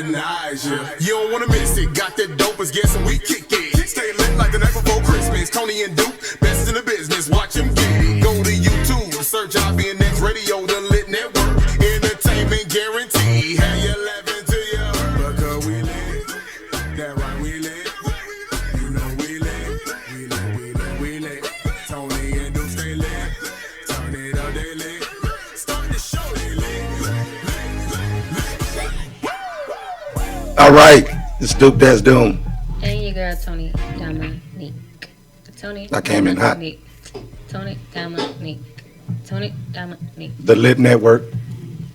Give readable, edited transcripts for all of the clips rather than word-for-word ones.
recognize you. You don't wanna miss it. Got that dope as guessing we kick it. Stay lit like the night before Christmas. Tony and Duke, best in the business. Watch him get it. Go to YouTube, search IBNX Radio, the Litt Netwrk. Entertainment guarantee. Have you laughing to you? Because we lit. That right, we lit. You know we lit. We lit. Tony and Duke stay lit. Turn it up, they lit. Start the show, they lit. All right, it's Duke That's Doom. And your girl Tony Dominique. Tony. I came in hot. Tony Dominique. The Litt Netwrk.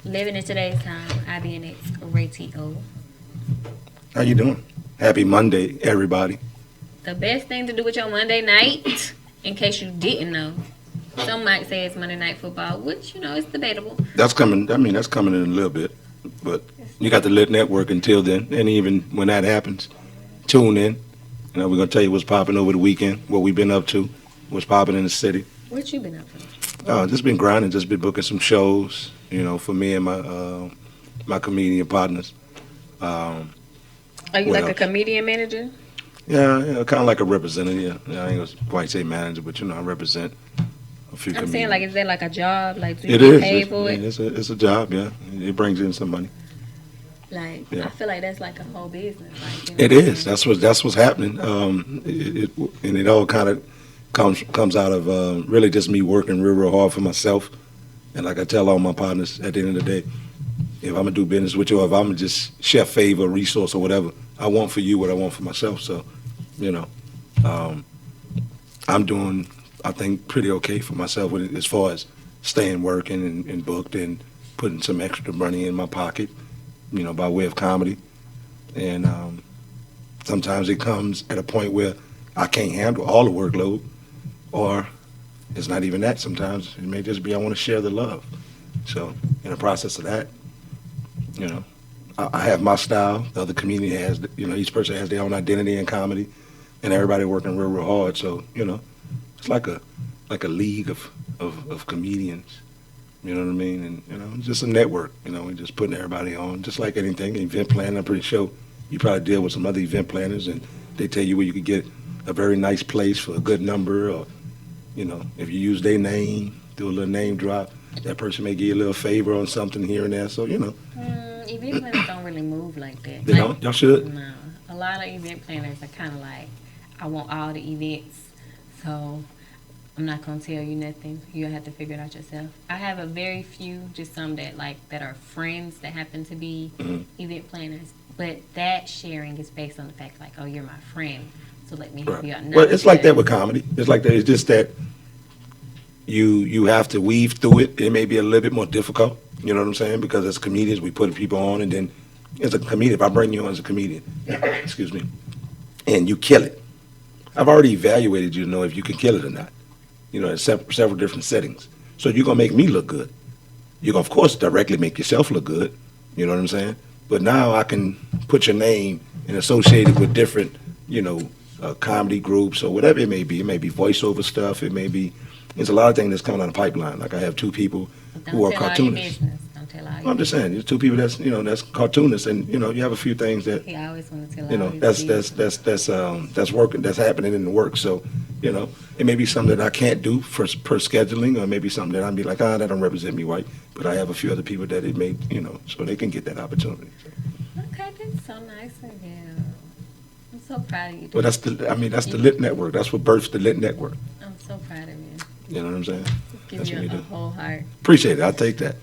Living in today's time. IBNX Radio. How you doing? Happy Monday, everybody. The best thing to do with your Monday night, in case you didn't know, some might say it's Monday Night Football, which, you know, is debatable. That's coming. I mean, that's coming in a little bit. But you got the Litt Netwrk until then. And even when that happens, tune in. You know, we're going to tell you what's popping over the weekend, what we've been up to, what's popping in the city. What you been up to? Just been grinding, just been booking some shows, you know, for me and my comedian partners. Are you like a comedian manager? Yeah, kind of like a representative. Yeah, I ain't going to quite say manager, but, you know, I represent a few comedians. Saying, like, is that like a job? Like, do you it get is. paid for it? It's a job, yeah. It brings in some money. Like, yeah. I feel like that's like a whole business. Like, you know it is. That's what's happening. And it all kind of comes out of really just me working real hard for myself. And like I tell all my partners, at the end of the day, if I'm gonna do business with you, or if I'm gonna just share favor, resource, or whatever, I want for you what I want for myself. So, you know, I'm doing, I think, pretty okay for myself with it, as far as staying working and booked and putting some extra money in my pocket, you know, by way of comedy. And sometimes it comes at a point where I can't handle all the workload, or it's not even that. Sometimes it may just be I want to share the love. So in the process of that, you know, I have my style. The other comedian has, you know, each person has their own identity in comedy, and everybody working real hard. So, you know, it's like a league of comedians. You know what I mean? And, you know, just a network. You know, we're just putting everybody on, just like anything. Event planning, I'm pretty sure you probably deal with some other event planners, and they tell you where you could get a very nice place for a good number, or, you know, if you use their name, do a little name drop, that person may give you a little favor on something here and there. So, you know. Event planners don't really move like that. They don't? Y'all should? No. A lot of event planners are kind of like, I want all the events, so I'm not going to tell you nothing. You'll have to figure it out yourself. I have a very few, just some that are friends that happen to be event planners. But that sharing is based on the fact, like, oh, you're my friend, so let me help you out. Well, it's like that with comedy. It's like that. It's just that you have to weave through it. It may be a little bit more difficult. You know what I'm saying? Because as comedians, we put people on, and then as a comedian, if I bring you on as a comedian, excuse me, and you kill it, I've already evaluated you to know if you can kill it or not. You know, in several different settings. So you're going to make me look good. You're going to, of course, directly make yourself look good. You know what I'm saying? But now I can put your name and associate it with different, you know, comedy groups or whatever it may be. It may be voiceover stuff. It may be, there's a lot of things that's coming down the pipeline. Like I have two people who are cartoonists. Don't tell all your I'm just saying, there's two people that's, you know, that's cartoonists, and, you know, you have a few things that, He always want to tell you know, all his that's working, that's happening in the work. So, you know, it may be something that I can't do per scheduling, or maybe something that I'd be like, that don't represent me white. But I have a few other people that it may, you know, so they can get that opportunity. Okay, that's so nice of you. I'm so proud of you. Well, that's the Litt Netwrk. That's what birthed the Litt Netwrk. I'm so proud of you. You know what I'm saying? Give That's you what we a do. whole heart. Appreciate it. I'll take that.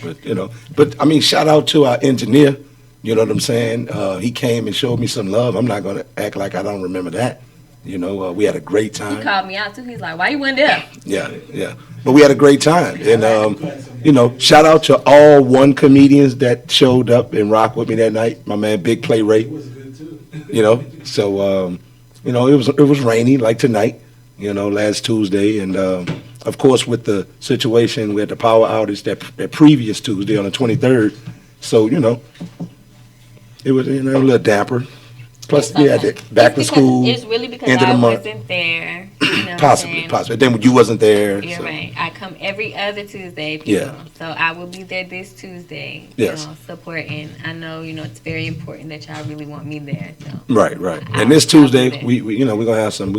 But, you know, I mean, shout out to our engineer. You know what I'm saying? He came and showed me some love. I'm not going to act like I don't remember that. You know, we had a great time. He called me out, too. He's like, why you weren't there? Yeah. But we had a great time. And, you know, shout out to all one comedians that showed up and rocked with me that night. My man, Big Play Ray. It was good, too. You know, so, you know, it was rainy like tonight, you know, last Tuesday. And, of course, with the situation, we had the power outage that previous Tuesday on the 23rd. So, you know, it was, you know, a little damper. Plus, we had back to school. It's really because end of I the month. wasn't there. You know Possibly. Then when you wasn't there. You're so. right. I come every other Tuesday, people. Yeah. So I will be there this Tuesday. Yes. Supporting. I know, it's very important that y'all really want me there. So. Right. And this Tuesday, we we're gonna have some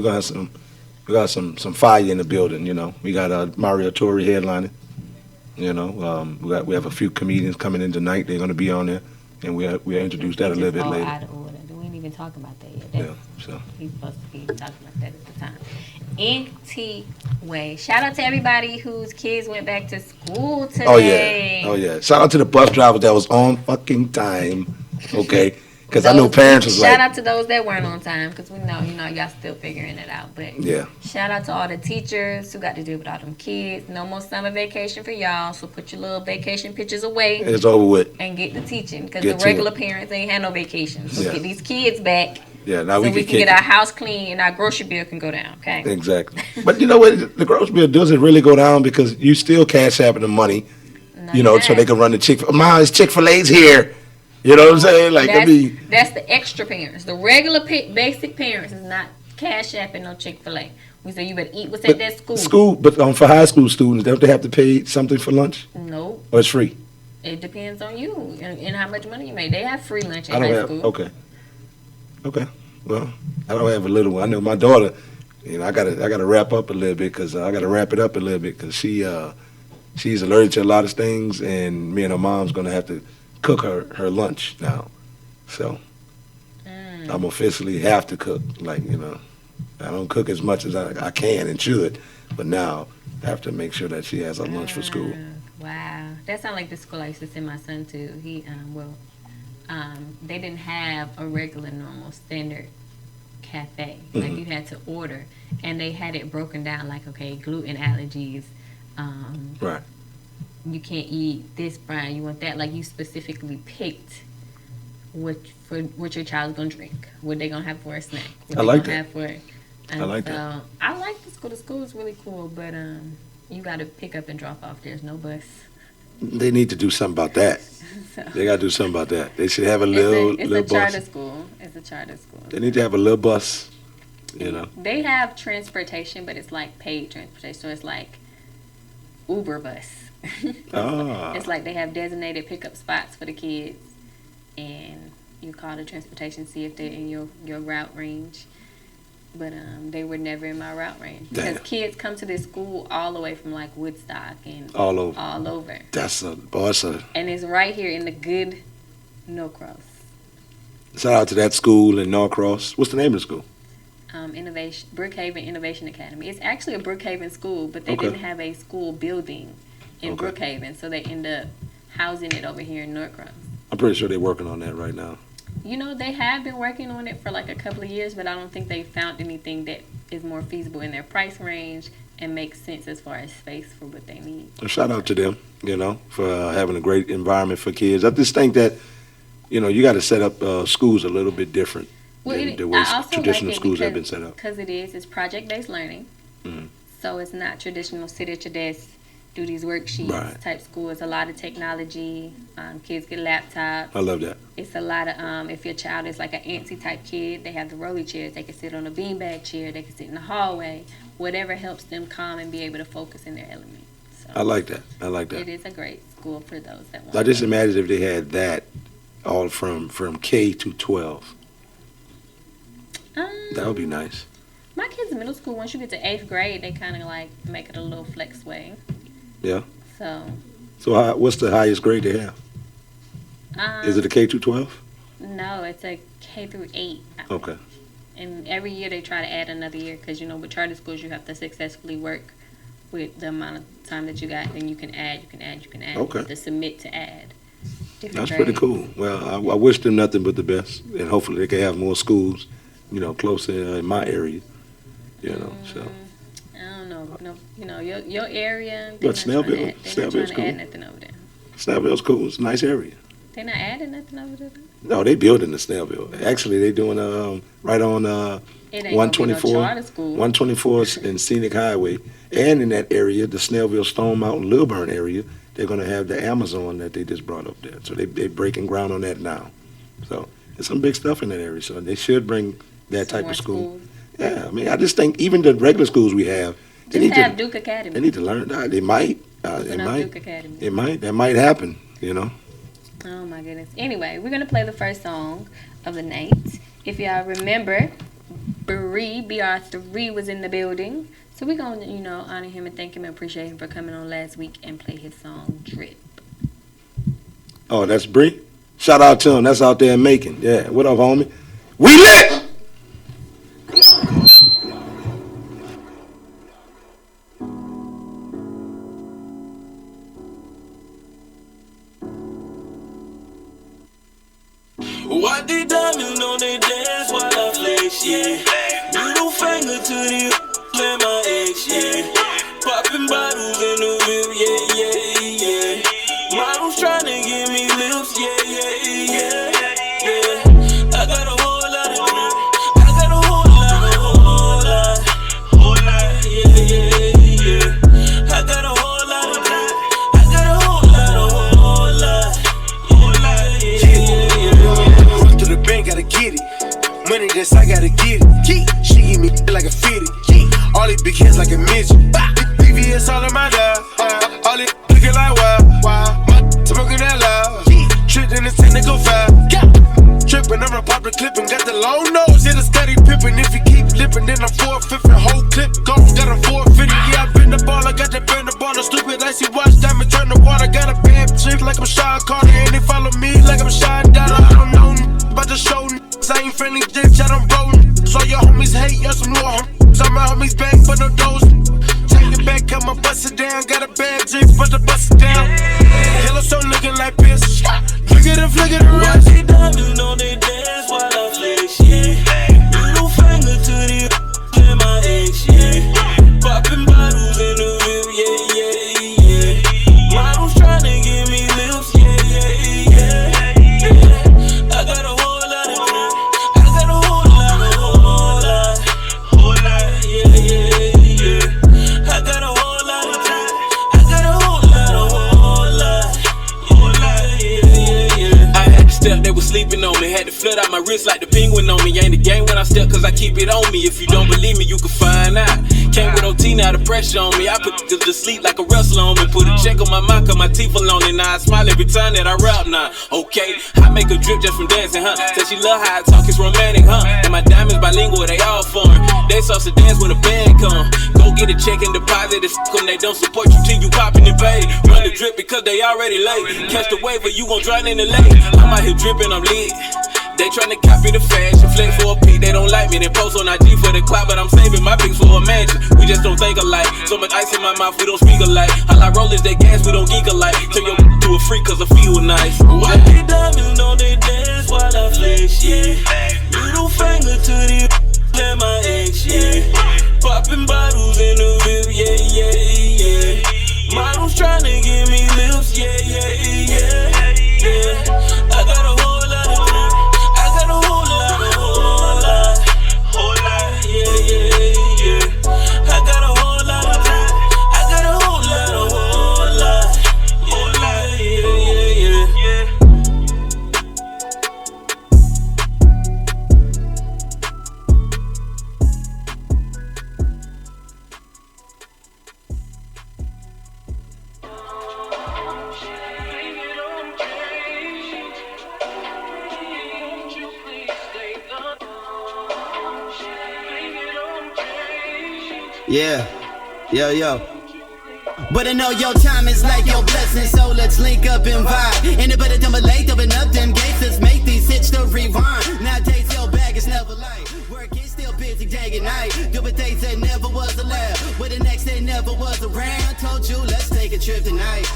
fire in the building. We got Mario Torre headlining. We have a few comedians coming in tonight. They're gonna be on there, and we'll introduce that a little bit later. Out of order. We didn't even talk about that yet. He's supposed to be talking about that at the time. Way. Shout out to everybody whose kids went back to school today. Oh yeah. Shout out to the bus driver that was on fucking time. Okay. Because I know parents was shout out to those that weren't on time, because we know, y'all still figuring it out. But yeah. Shout out to all the teachers who got to deal with all them kids. No more summer vacation for y'all, so put your little vacation pictures away. It's over with. And get to teaching, because the regular parents ain't had no vacation. So get these kids back. Yeah, now we can get our house clean and our grocery bill can go down, okay? Exactly. But you know what? The grocery bill doesn't really go down because you still cash out the money, so they can run the Chick-fil-A. Ma, it's Chick-fil-A's here. You know what I'm saying? That's the extra parents. The regular basic parents is not cash apping no Chick-fil-A. We say you better eat what's at that school. But for high school students, don't they have to pay something for lunch? No. Or it's free? It depends on you and how much money you make. They have free lunch at high school. Okay. Well, I don't have a little one. I know my daughter. I gotta wrap up a little bit because she's allergic to a lot of things, and me and her mom's gonna have to cook her lunch now. So I'm officially have to cook. I don't cook as much as I can and should, but now I have to make sure that she has her lunch for school. Wow, that sounds like the school I used to send my son to. They didn't have a regular, normal, standard cafe. Like you had to order, and they had it broken down like, okay, gluten allergies. Right. You can't eat this brand. You want that. Like you specifically picked what your child's gonna drink, what they gonna have for a snack. I like that. I like that. I like the school. The school is really cool, but you got to pick up and drop off. There's no bus. They need to do something about that. They got to do something about that. They should have a little bus. It's a charter school. It's a charter school. They need to have a little bus, They have transportation, but it's like paid transportation. So it's like Uber bus. It's like they have designated pickup spots for the kids, and you call the transportation, see if they're in your route range. But they were never in my route range because kids come to this school all the way from like Woodstock and all over. And it's right here in the good Norcross. Shout out to that school in Norcross. What's the name of the school? Brookhaven Innovation Academy. It's actually a Brookhaven school, but they didn't have a school building in Brookhaven, so they end up housing it over here in Norcross. I'm pretty sure they're working on that right now. They have been working on it for like a couple of years, but I don't think they found anything that is more feasible in their price range and makes sense as far as space for what they need. A shout out to them, for having a great environment for kids. I just think that, you got to set up schools a little bit different than the way traditional schools have been set up. Because it's project-based learning. Mm-hmm. So it's not traditional sit at your desk, do these worksheets type school. It's a lot of technology. Kids get laptops. I love that. It's a lot of, if your child is like an antsy type kid, they have the rolly chairs. They can sit on a beanbag chair. They can sit in the hallway. Whatever helps them calm and be able to focus in their element. So I like that. It is a great school for those that want I just imagine if they had that all from K to 12. That would be nice. My kids in middle school, once you get to 8th grade, they kind of like make it a little flex way. Yeah. So what's the highest grade they have? Is it a K through 12? No, it's a K through 8. Okay. And every year they try to add another year because, with charter schools you have to successfully work with the amount of time that you got. Then you can add. Okay. You have to submit to add. That's pretty cool. Well, I wish them nothing but the best, and hopefully they can have more schools, closer in my area, so. I don't know. No, your area. But Snellville, Snellville's cool. Add nothing over there. Snellville's cool. It's a nice area. They're not adding nothing over there? No, they building the Snellville. Actually, they doing right on 124, 124 and Scenic Highway, and in that area, the Snellville, Stone Mountain, Lilburn area, they're going to have the Amazon that they just brought up there. So they breaking ground on that now. So there's some big stuff in that area. So they should bring that type of school. Yeah, I mean, I just think even the regular schools we have, Just have Duke Academy. they need to learn. They might. Open up Duke Academy. It might. That might happen. You know. Oh my goodness. Anyway, we're gonna play the first song of the night. If y'all remember, BR3 was in the building. So we're going to, honor him and thank him and appreciate him for coming on last week and play his song, Drip. Oh, that's Bree? Shout out to him. That's out there in Macon. Yeah. What up, homie? We lit! Why the diamonds on they dance while I flex, yeah. Middle finger to the let my ex, yeah. Popping bottles in the whip, yeah. Models tryna give me lips, yeah. I got a whole lot of drip. I got a whole lot, yeah. I got a whole lot of drip. I got a whole lot, yeah. Run to the bank, gotta get it. Money that's I gotta get it. She give me like a fitty. All these big heads like a midget. BVS all in my dog. All these looking like wow. My smoking that loud. Tripped in the technical vibe. Trippin', I'm a pop the clip and got the long nose. Hit a steady pippin'. If you keep lippin', then I'm 450. Whole clip gone, got a 450. Yeah, I been the ball, I got that bend the ball. A stupid icy watch, diamond turn the water. Got a bad chick like I'm Sean Carter. And they follow me like I'm Sean Dollar. I don't know about the show. I ain't friendly, bitch, I don't roll. So your homies hate, y'all some new homies. Some my homies bang for no dose. Take it back, cut my bust it down. Got a bad drink, but the bust it down. Yellowstone looking like piss. Look at them, flick at the Watch rest. they diamonds on they dance while I flex, yeah. Middle finger to the let my ex, yeah. Popping bottles in the whip, yeah. Models tryna give me lips, yeah. I got a whole lot of drip. I got a whole lot, yeah. I got a whole lot of drip. I got a whole lot, yeah. I had to step, they was sleeping on me. Had to flood out my wrist like the penguin on me. Ain't the game when I step, cause I keep it on me. If you don't believe me, you can find out. Came with OT, now the pressure on me. I put niggas to sleep like a wrestler on me. Put a check on my mind, cause my teeth alone. And now I smile every time that I rap now. Okay, I make a drip just from dancing, huh? Said she love how I talk, it's romantic, huh? And my diamonds bilingual, they all foreign. They sauce to dance when the band come. Go get a check and deposit it, them. They don't support you till you poppin' and pay. Run the drip because they already late. Catch the wave or you gon' drown in the lake. I'm out here drippin', I'm lit. They tryna copy the fashion, flex for a pic, they don't like me. They post on IG for the clout, but I'm saving my pics for a mansion. We just don't think alike. So much ice in my mouth, we don't speak alike. All I roll is that gas, we don't geek alike. Turn your to a freak cause I feel nice. Why they diamonds on they dance while I flex, yeah. Middle finger to the let my ex, yeah. Popping bottles in the whip, yeah. Models tryna give me lips, yeah. I got a whole lot of drip. I got a whole lot, yeah. I got a whole lot of drip. I got a whole lot, yeah. Yeah, yo. But I know your time is like your blessing, so let's link up and vibe. Anybody done but late, open up them gates, let's make these hits to rewind. Nowadays your bag is never light, work is still busy day and night. Doing things that never was allowed, with the next that never was around. Told you let's take a trip tonight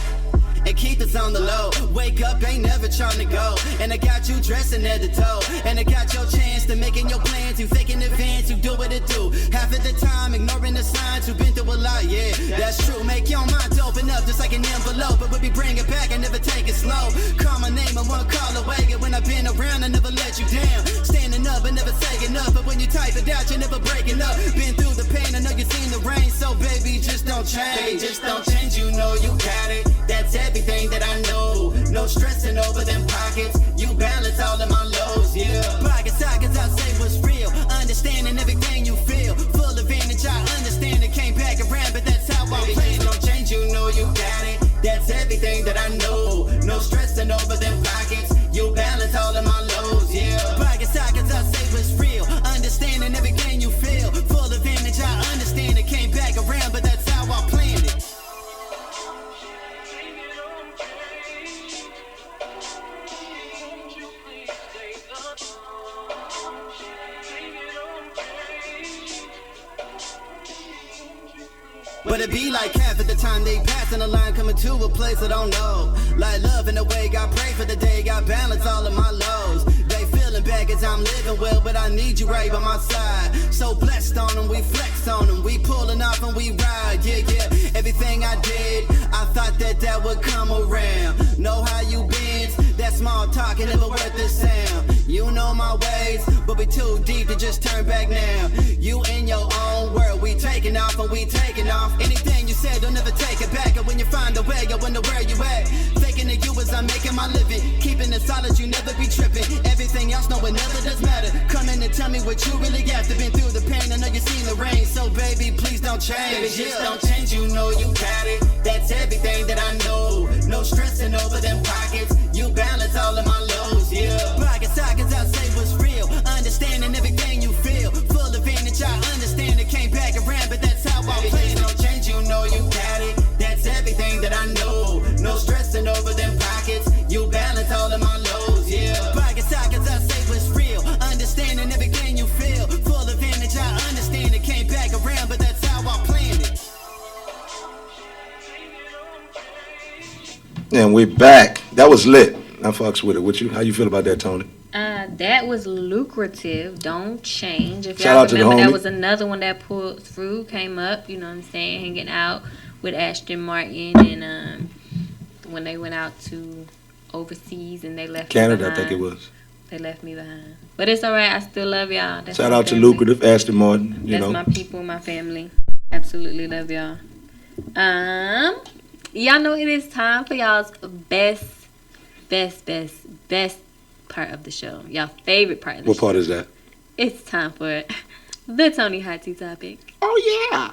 and keep this on the low. Wake up, ain't never trying to go. And I got you dressing at the toe. And I got your chance to making your plans. You think in advance, you do what it do. Half of the time, ignoring the signs. You've been through a lot, yeah, that's true. Make your mind open up just like an envelope. But we'll be bringing it back, I never take it slow. Call my name, I one call away. And when I've been around, I never let you down. Standing up, I never saying up. But when you type it out, you're never breaking up. Been through the pain, I know you've seen the rain. So baby, just don't change. Just don't change, you know you got it. That's everything that I know. No stressing over them pockets. You balance all of my lows, yeah. Pockets, I say what's real. Understanding everything you feel. That's everything that I know. No stressing over them pockets. You balance all of my lows, yeah. Pocket sockets, I say what's real. Understanding everything you feel. Full advantage, I understand it. Came back around, but that's how I planned it. But it be like half of the time they passing the line, coming to a place I don't know. Like love in a way, got pray for the day, got balance all of my lows. They feeling back as I'm living well, but I need you right by my side. So blessed on them, we flex on them, we pulling off and we ride, yeah, yeah. Everything I did, I thought that would come around. Know how you been, that small talk ain't never worth the sound. You know my ways, but we too deep to just turn back now. You in your own world, we taking off and we taking off. Anything you said, don't never take it back. And when you find a way, I wonder where you at. Thinking of you as I'm making my living. Keeping it solid, you never be tripping. Everything else, no, it never does matter. Come in and tell me what you really after. Been through the pain, I know you seen the rain. So baby, please don't change. Baby, just don't change, you know you got it. That's everything that I know. No stressing over them pockets. You balance all of my lows, yeah. Pocket sockets, I say what's real. Understanding everything you feel. Full advantage, I understand it. Came back around, but that's how I play. Don't change, you know you got it. That's everything that I know. No stressing over them pockets. You balance all of my lows, yeah. Pocket sockets, I say what's real. Understanding everything you feel. Full advantage, I understand it. Came back around, but that's how I planned it. And we're back. That was lit. I fucks with it. What you? How you feel about that, Tony? That was lucrative. Don't change. If Shout y'all out to the remember, that homie. was another one that pulled through, came up. You know what I'm saying? Hanging out with Ashton Martin, and when they went out to overseas and they left Canada, me I behind. think it was. They left me behind, but it's all right. I still love y'all. That's Shout my out to family. Lucrative, Ashton Martin. You That's know, my people, my family. Absolutely love y'all. Y'all know it is time for y'all's best part of the show. Y'all favorite part of the what show. part is that? It's time for the Tony Hot Tea topic. Oh yeah.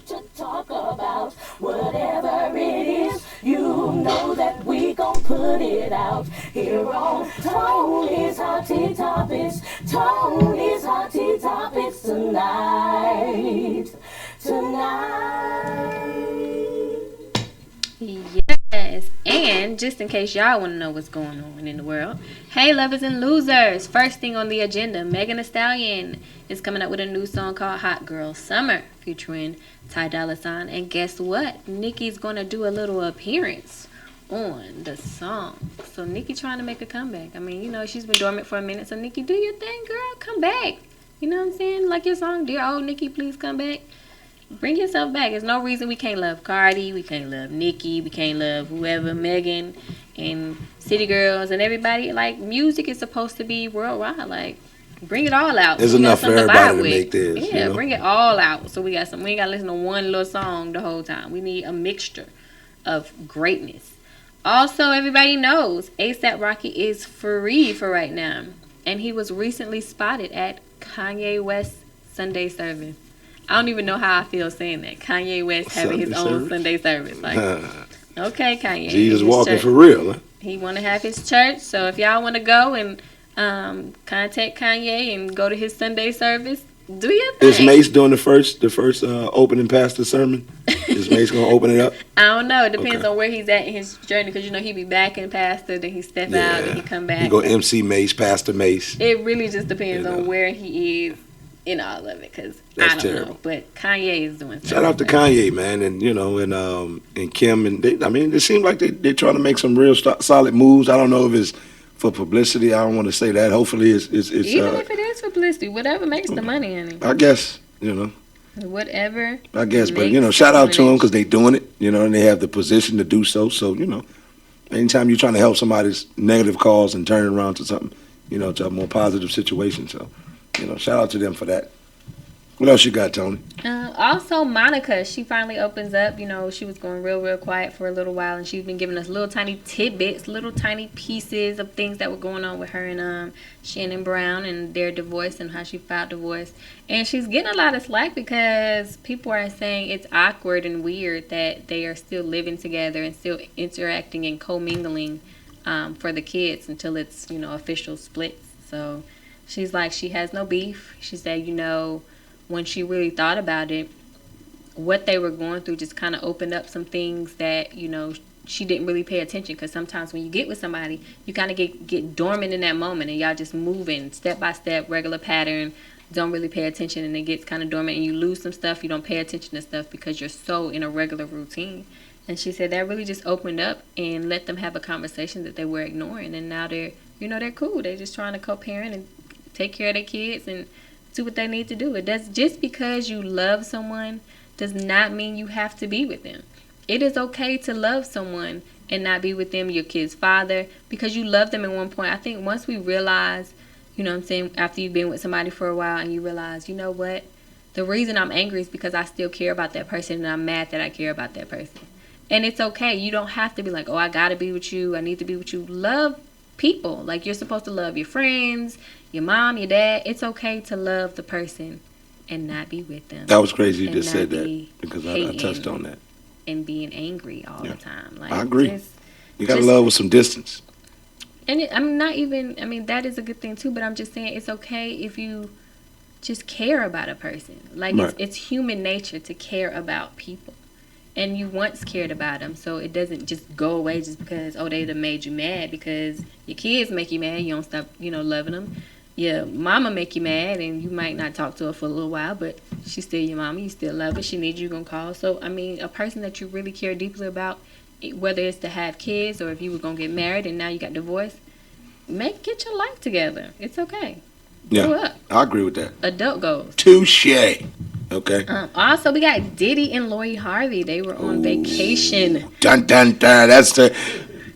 To talk about whatever it is, you know that we gon' put it out here on Tony's Hot Tea Topics. Tony's Hot Tea Topics tonight. Yes, and just in case y'all want to know what's going on in the world, hey lovers and losers, first thing on the agenda, Megan Thee Stallion is coming up with a new song called Hot Girl Summer featuring Ty Dolla $ign, and guess what? Nicki's gonna do a little appearance on the song. So Nicki trying to make a comeback. I mean, you know, she's been dormant for a minute, so Nicki, do your thing, girl, come back. You know what I'm saying? Like your song, Dear Old Nicki, please come back. Bring yourself back. There's no reason we can't love Cardi, we can't love Nicki, we can't love whoever, Megan and City Girls and everybody. Like, music is supposed to be worldwide. Like, bring it all out. There's We got enough for something to everybody vibe to with. make theirs, Yeah, you know? bring it all out. So we ain't gotta listen to one little song the whole time. We need a mixture of greatness. Also, everybody knows A$AP Rocky is free for right now, and he was recently spotted at Kanye West's Sunday service. I don't even know how I feel saying that. Kanye West having his Sunday own service? Sunday service. Like, okay, Kanye. Jesus his walking church. for real, huh? He want to have his church. So if y'all want to go and contact Kanye and go to his Sunday service, do your thing. Is Mace doing the first opening pastor sermon? Is Mace gonna open it up? I don't know. It depends Okay. on where he's at in his journey, because you know he be back in pastor, then he step out, then he come back. He go MC Mace, Pastor Mace. It really just depends You know. on where he is in all of it, because I That's don't terrible. know. But Kanye is doing something. Shout out to Kanye, man, and you know, and Kim, and they, I mean, it seems like they're trying to make some real solid moves. I don't know if it's for publicity. I don't want to say that. Hopefully, it's Even if it is publicity, whatever makes the money in it. I guess, you know. Whatever. I guess, but makes you know, shout out to money. them because they doing it, you know, and they have the position to do so. So, you know, anytime you're trying to help somebody's negative cause and turn it around to something, you know, to a more positive situation. So, you know, shout out to them for that. What else you got, Tony? Also, Monica, she finally opens up. You know, she was going real quiet for a little while, and she's been giving us little tiny tidbits, little tiny pieces of things that were going on with her and Shannon Brown and their divorce and how she filed divorce. And she's getting a lot of slack because people are saying it's awkward and weird that they are still living together and still interacting and commingling for the kids until it's, you know, official splits. So she's like, she has no beef. She said, you know, when she really thought about it, what they were going through just kind of opened up some things that, you know, she didn't really pay attention. Because sometimes when you get with somebody, you kind of get dormant in that moment and y'all just moving step by step, regular pattern, don't really pay attention, and it gets kind of dormant and you lose some stuff. You don't pay attention to stuff because you're so in a regular routine. And she said that really just opened up and let them have a conversation that they were ignoring. And now they're, you know, they're cool. They're just trying to co-parent and take care of their kids and do what they need to do. It does, just because you love someone does not mean you have to be with them. It is okay to love someone and not be with them, your kid's father, because you love them at one point. I think once we realize, you know what I'm saying, after you've been with somebody for a while and you realize, you know what, the reason I'm angry is because I still care about that person and I'm mad that I care about that person. And it's okay. You don't have to be like, oh, I gotta be with you, I need to be with you. Love people. Like, you're supposed to love your friends, your mom, your dad. It's okay to love the person and not be with them. That was crazy you just said that, because I touched on that. And being angry all the time. Like, I agree. You gotta love with some distance. And I'm not even, I mean, that is a good thing too, but I'm just saying it's okay if you just care about a person. Like, right. It's human nature to care about people. And you once cared about them, so it doesn't just go away just because, oh, they done made you mad. Because your kids make you mad, you don't stop, you know, loving them. Your mama make you mad, and you might not talk to her for a little while, but she's still your mama. You still love her. She needs you, you're going to call. So, I mean, a person that you really care deeply about, whether it's to have kids or if you were going to get married and now you got divorced, get your life together. It's okay. Yeah, grow up. I agree with that. Adult goals. Touche. Okay. Also, we got Diddy and Lori Harvey. They were on vacation. Dun, dun, dun. That's the...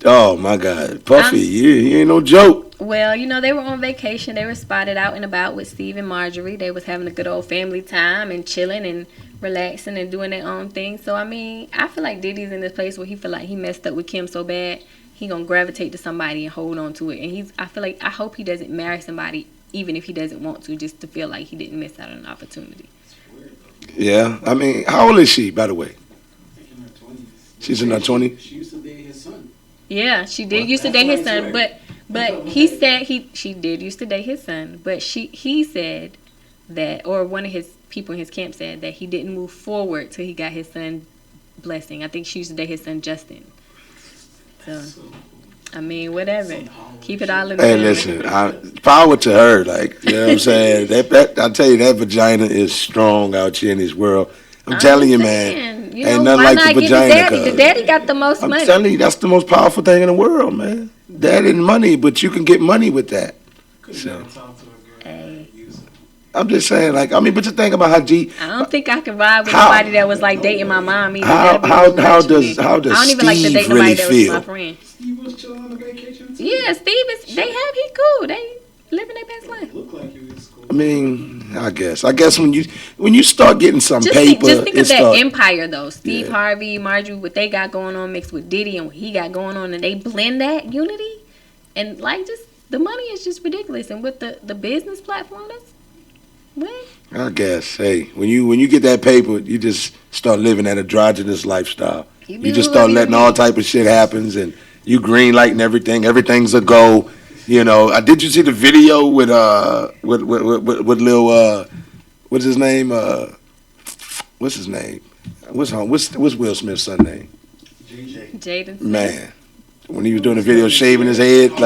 Oh, my God. Puffy, you ain't no joke. Well, you know, they were on vacation. They were spotted out and about with Steve and Marjorie. They was having a good old family time and chilling and relaxing and doing their own thing. So, I mean, I feel like Diddy's in this place where he feel like he messed up with Kim so bad, he gonna gravitate to somebody and hold on to it. And I hope he doesn't marry somebody, even if he doesn't want to, just to feel like he didn't miss out on an opportunity. Yeah, I mean, how old is she, by the way? I think in her 20s. She's in her 20s? She used to date his son. Yeah, she did used to date his son, but he said she did used to date his son, but he said that, or one of his people in his camp said that he didn't move forward till he got his son blessing. I think she used to date his son Justin. So, I mean, whatever. Keep it all in the Hey, listen, power to her. Like, you know what I'm saying? I tell you, that vagina is strong out here in this world. I'm telling you, man. You ain't know, nothing like the vagina. The daddy got the most money. I'm telling you, that's the most powerful thing in the world, man. Daddy and money, but you can get money with that. So, I'm just saying, like, I mean, but you think about how I don't think I can ride with somebody that was like dating my mom. Either. How does I don't even like to date really nobody that was my friend. Steve was chilling on a vacation too. Yeah, Steve is. He cool. They living their best life. Look like he was cool. I mean, I guess when you start getting some paper, just think of that empire though. Steve Harvey, Marjorie, what they got going on mixed with Diddy and what he got going on, and they blend that unity, and like just the money is just ridiculous. And with the business platform, that's what. I guess. Hey, when you get that paper, you just start living that androgynous lifestyle. You just start letting all type of shit happens, and you green lighting everything. Everything's a go. You know, did you see the video with Lil what's his name? What's his name? What's Will Smith's son name? Jaden. Man, when he was doing the video shaving his head,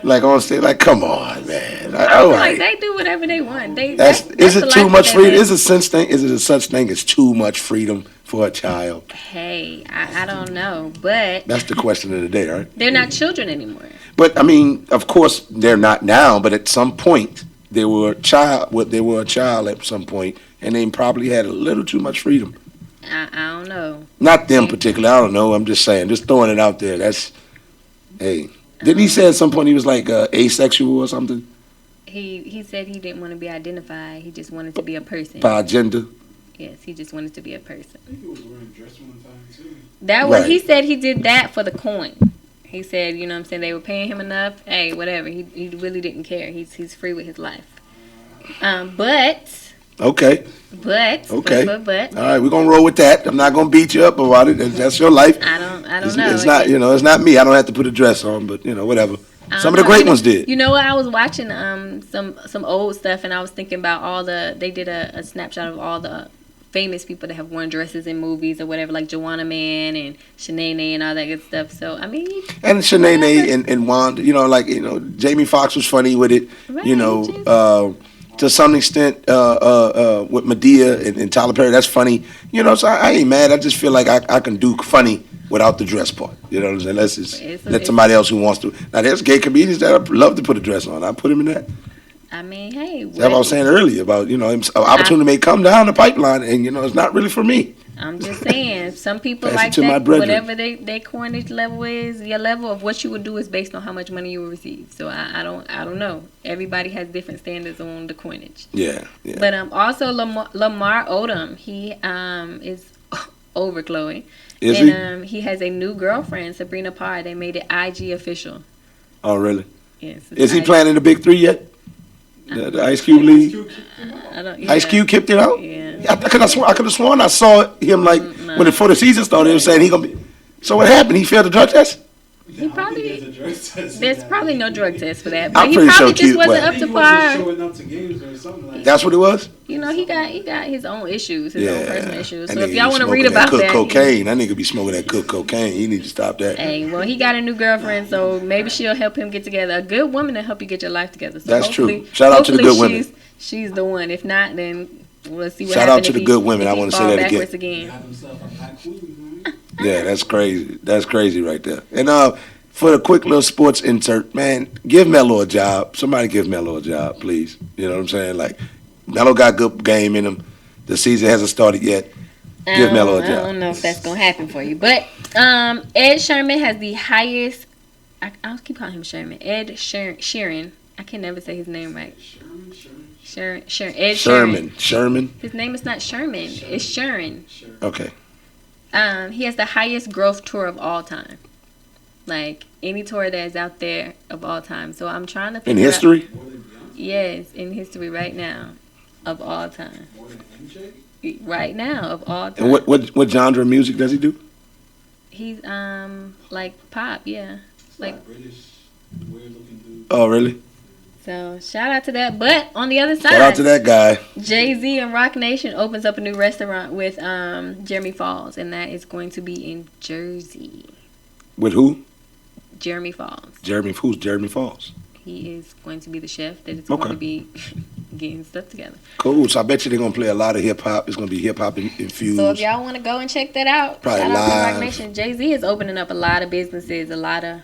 like on stage, like come on, man. Like they do whatever they want. Is it too much freedom? Is it a such thing as too much freedom for a child? Hey, I don't know, but that's the question of the day, right? They're not children anymore. But I mean, of course, they're not now. But at some point, they were a child. They were a child at some point, and they probably had a little too much freedom. I don't know. Not them particularly. I don't know. I'm just saying. Just throwing it out there. That's, hey. Didn't he say at some point he was like asexual or something? He said he didn't want to be identified. He just wanted to be a person. By gender. Yes, he just wanted to be a person. I think he was wearing a dress one time too. That was Right. he said he did that for the coin. He said, you know what I'm saying, they were paying him enough. Hey, whatever. He really didn't care. He's free with his life. But Okay. but Okay. but All right, we're gonna roll with that. I'm not gonna beat you up about it. That's your life. I don't It's, know. it's not, it's not me. I don't have to put a dress on, but whatever. I Some of don't the know. great ones did. You know what? I was watching some old stuff, and I was thinking about they did a snapshot of all the famous people that have worn dresses in movies or whatever, like Joanna Man and Shanae and all that good stuff. So I mean, And Shanae and Wanda, Jamie Foxx was funny with it. Right, To some extent, with Medea and Tyler Perry, that's funny. So I ain't mad. I just feel like I can do funny without the dress part. You know what I'm saying? Let's just let somebody else who wants to. Now, there's gay comedians that love to put a dress on. I put him in that. I mean, hey, That's what I was saying earlier about, an opportunity may come down the pipeline and, it's not really for me. I'm just saying, some people Pass it like to my that. brethren. Whatever their coinage level is, your level of what you would do is based on how much money you will receive. So I don't know. Everybody has different standards on the coinage. Yeah. But also Lamar Odom, he is over Chloe. Is and he has a new girlfriend, Sabrina Parr. They made it IG official. Oh, really? Yes. Is he playing in the Big Three yet? The Ice Cube League? Ice Cube kicked him out? Yeah. I could have sworn I saw him before the season started. They were saying he gonna be. So what happened? He failed the drug test? He probably there's probably no drug test for that. I'm But he pretty probably sure just Cube wasn't was. up to He par. wasn't showing up to games or something like that. That's what it was. He got his own issues, his own personal issues. That So if nigga y'all be want to read smoking about cook that, cocaine. That nigga be smoking that cook cocaine. You need to stop that. Hey, well, he got a new girlfriend, so maybe she'll help him get together. A good woman to help you get your life together. So That's true. hopefully- Shout out to the good hopefully women. She's the one. If not, then we'll see what Shout happens. out to if the he- good women. if I he wanna say fall that again. backwards again. Got himself a black queen, man. Yeah, that's crazy. That's crazy right there. And for the quick little sports insert, man, give Melo a job. Somebody give Melo a job, please. You know what I'm saying? Like, Melo got good game in him. The season hasn't started yet. Give Melo a job. I don't know if that's gonna happen for you, but Ed Sherman has the highest. I'll keep calling him Sherman. Ed Sheeran. I can never say his name right. Ed Sheeran. Sherman. His name is not Sherman. It's Sheeran. Okay. He has the highest growth tour of all time. Like any tour that is out there of all time. So I'm trying to figure In history? out. Yes, in history right now, of all time. More than MJ? Right now, of all time. And what genre of music does he do? He's like pop, yeah. Like British, weird looking dude. Oh, really? so. Shout out to that. But on the other side, Shout out to that guy. Jay-Z and Rock Nation opens up a new restaurant with Jeremy Falls, and that is going to be in Jersey. With who? Jeremy Falls. Who's Jeremy Falls? He is going to be the chef that is Okay. going to be getting stuff together. Cool. So I bet you they're gonna play a lot of hip hop. It's gonna be hip hop infused. So if y'all want to go and check that out, Probably shout out to live. Rock Nation. Jay-Z is opening up a lot of businesses, a lot of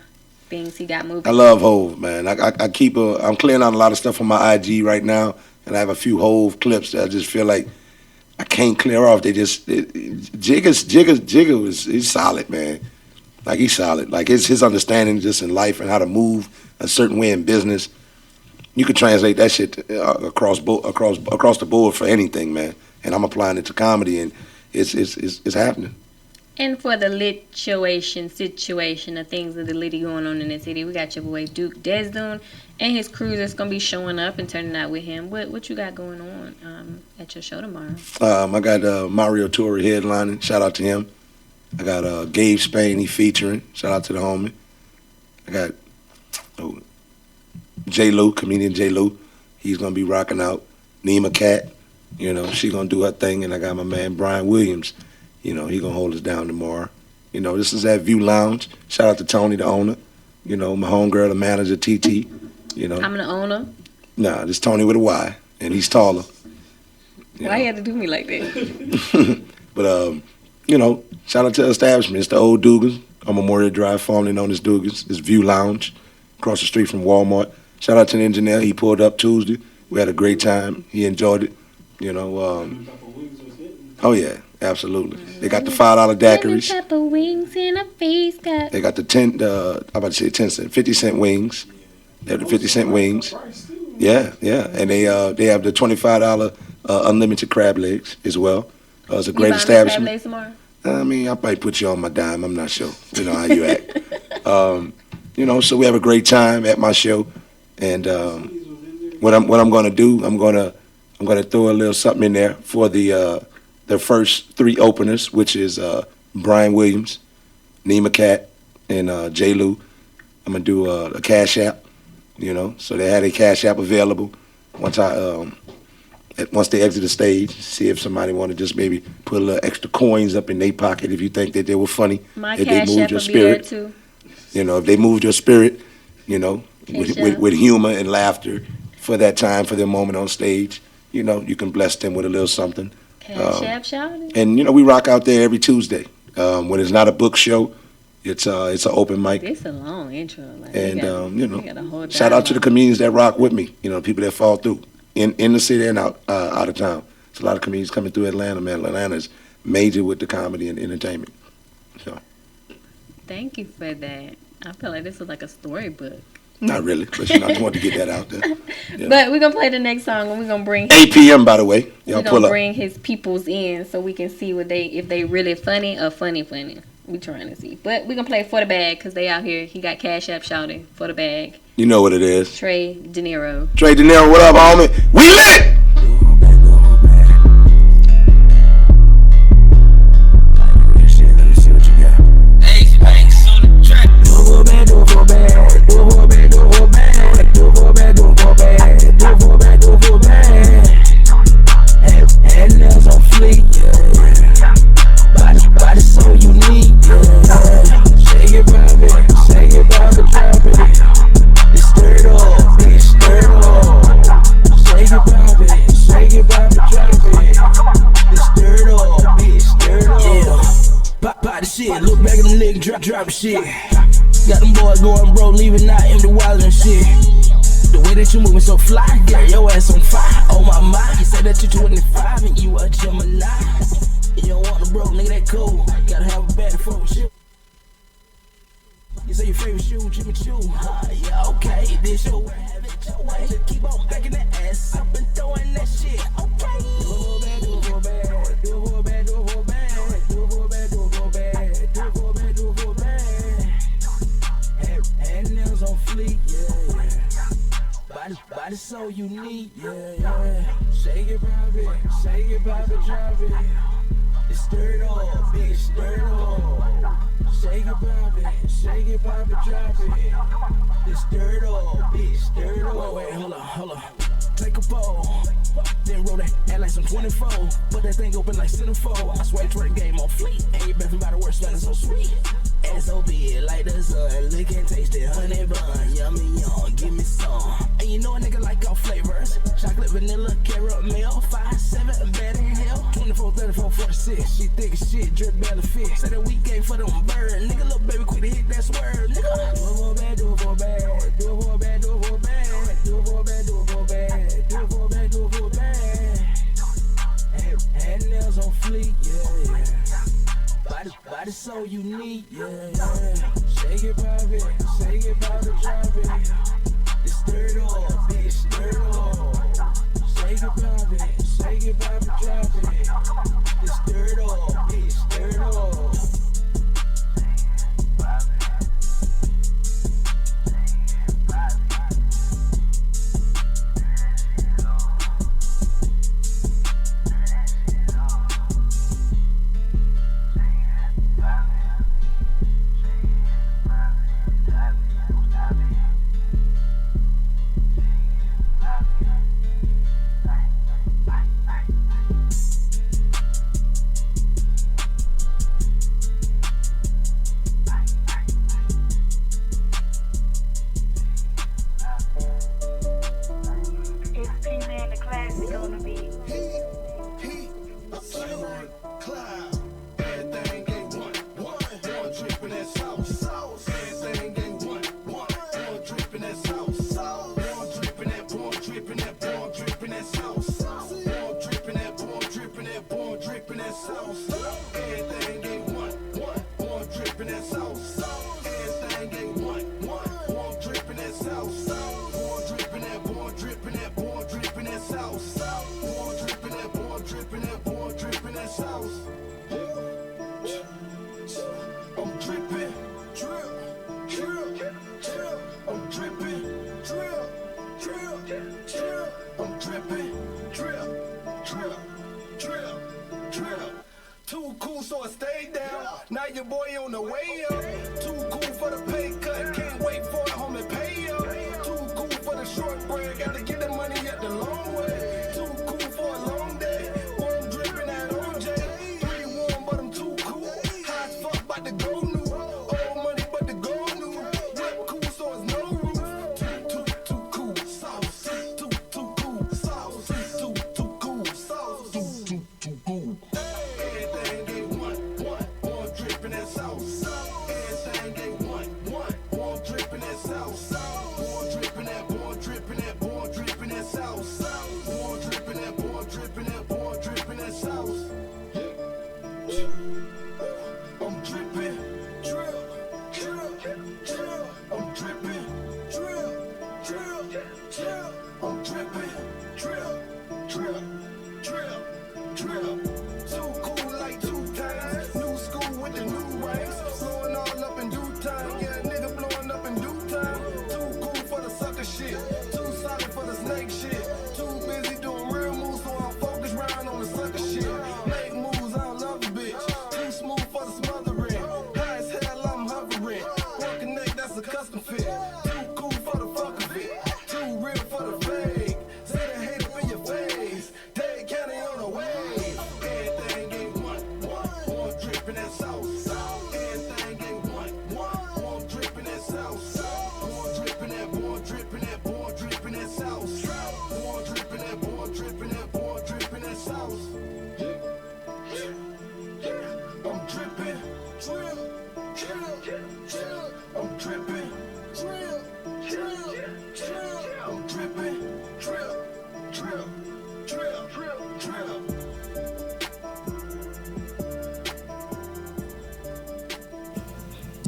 things he got moving. I love Hove, man. I'm clearing out a lot of stuff on my IG right now, and I have a few Hove clips that I just feel like I can't clear off. Jigga he's solid, man. Like he's solid. Like his understanding just in life and how to move a certain way in business. You can translate that shit across the board for anything, man. And I'm applying it to comedy, and it's happening. And for the situation, the things that the litty going on in the city, we got your boy Duke Desdune and his crew that's gonna be showing up and turning out with him. What you got going on at your show tomorrow? I got Mario Torre headlining. Shout out to him. I got Gabe Spain, he featuring. Shout out to the homie. I got J. Lou, comedian J. Lou. He's going to be rocking out. Nima Cat, she going to do her thing. And I got my man Brian Williams. He going to hold us down tomorrow. This is at View Lounge. Shout out to Tony, the owner. My homegirl, the manager, TT. I'm the owner. Nah, this Tony with a Y. And he's taller. Why you had to do me like that? But, shout out to the establishment. It's the old Dugans on Memorial Drive, formerly known as Dugans. It's View Lounge, across the street from Walmart. Shout out to the engineer. He pulled up Tuesday. We had a great time. He enjoyed it. Oh, yeah, absolutely. They got the $5 daiquiris. Pepper wings in a face cut. They got the 10 cent, 50 cent wings. They have the 50 cent wings. Yeah, yeah, and they have the $25 unlimited crab legs as well. It's a You great buying the crab establishment. legs tomorrow? I mean, I might put you on my dime. I'm not sure. You know how you act. So we have a great time at my show, and what I'm going to do, I'm going to throw a little something in there for the first three openers, which is Brian Williams, Nima Cat, and J. Lou. I'm gonna do a Cash App, so they had a Cash App available. Once they exit the stage, see if somebody want to just maybe put a little extra coins up in their pocket if you think that they were funny. My if Cash they moved App your will be there spirit, too. if they moved your spirit, Cash App. with humor and laughter for that time, for their moment on stage, you can bless them with a little something. Cash App shouting. And we rock out there every Tuesday. When it's not a book show, it's an open mic. This a long intro. Like, And we gotta hold shout out to the dialogue. comedians that rock with me. People that fall through in the city and out of town. It's a lot of comedians coming through Atlanta. Man, Atlanta's major with the comedy and entertainment. So Thank you for that. I feel like this was like a storybook. not really, but I just wanted to get that out there. Yeah. But we're gonna play the next song and we're gonna bring 8 p.m. by the way. Y'all we're pull gonna up. bring his peoples in so we can see if they really funny or funny. We trying to see. But we're gonna play For the Bag because they out here. He got Cash App shouting For the Bag. You know what it is. Trey De Niro. Trey De Niro, what up, homie? We lit! Shit, look back at them niggas drop the shit. Got them boys going broke, leaving out empty wallet and shit. The way that you moving so fly, got your ass on fire. Oh my mind, you said that you 25 and you a Gemini. You don't want the broke nigga that cool. Gotta have a bad fuck with you. You say your favorite shoe, Jimmy Choo. Yeah, okay, this your way, have it your way. Keep on backing that ass up and throwing that shit. Okay. Do it for a bad, do it for a bad, do it for a bad, do it for a bad, do it for a bad, do it for a bad, do it for a bad, do it for a bad. And nails on fleek, yeah. Body so unique, yeah. Shake it, pop it, drop it. It's stirred up, bitch, stirred up. Shake it, pop it, drop it. It's stirred up, bitch, stirred up. Wait, hold on. Take a bowl, then roll that act like some 24. Put that thing open like centerfold. I swear twerk game on fleek. And your breath by the word smelling so sweet. S.O.B. like the sun, lick and taste it, honey bun. Yummy, young, give me some. And you know a nigga like all flavors. Chocolate, vanilla, caramel, 5, 7, bad in hell. 24, 34, 46. She thick as shit, drip barely fit. Say that we gave for them bird. Nigga, little baby, quick to hit that swerve. Nigga, do it for a bad, do it for a bad. Do it for a bad, do it for a bad. Do it for a bad, do it for a bad. Do it for a bad, do it for a bad. And nails on fleek, yeah. Body so unique, yeah. Shake it, pop it, drop it. It's stirred up, bitch, stirred up. Shake it, pop it, drop it. It's stirred up, bitch, stirred up. got your boy on the way up. Too cool for the pay cut, can't wait for it, homie, pay up. Too cool for the short bread, gotta get the money at the long way. Too cool for a long day, boy, I'm dripping that OJ. 3 warm, but I'm too cool. High as fuck, bout to go new. Old money, but the gold new. Whip cool, so it's no roof. Too cool, sauce. Too cool, sauce. Too cool, sauce. Too cool. Everything they want, boy, I'm dripping that sauce. Everything they want, boy, I'm dripping that sauce. Boy, I'm dripping that, boy, I'm dripping that, boy, I'm dripping that sauce. Boy, I'm dripping that, boy, I'm dripping that, boy, I'm dripping that sauce. I'm dripping, drill. I'm dripping, drill. I'm dripping, drill. Too cool like 2 times. New school with the new ranks. Blowing all up in due time. Yeah, nigga blowing up in due time. Too cool for the sucker shit. Too solid for the snake shit. Too busy doing real moves, so I'm focused round on the sucker shit. Make moves, I don't love a bitch. Too smooth for the smothering. High as hell, I'm hovering. Walking neck, that's a custom fit. Too cool for the fuck of it. Too real for the fake. Say the hate up in your face. Dade County on the way. Everything they want, boy, I'm dripping that sauce. Everything they want, boy, I'm dripping that sauce. Boy, I'm dripping that, boy, I'm dripping that, boy, I'm dripping that sauce. Boy, I'm dripping that, boy, I'm dripping that, boy, I'm dripping that sauce. I'm dripping, drill. I'm dripping, drill. I'm dripping, drill.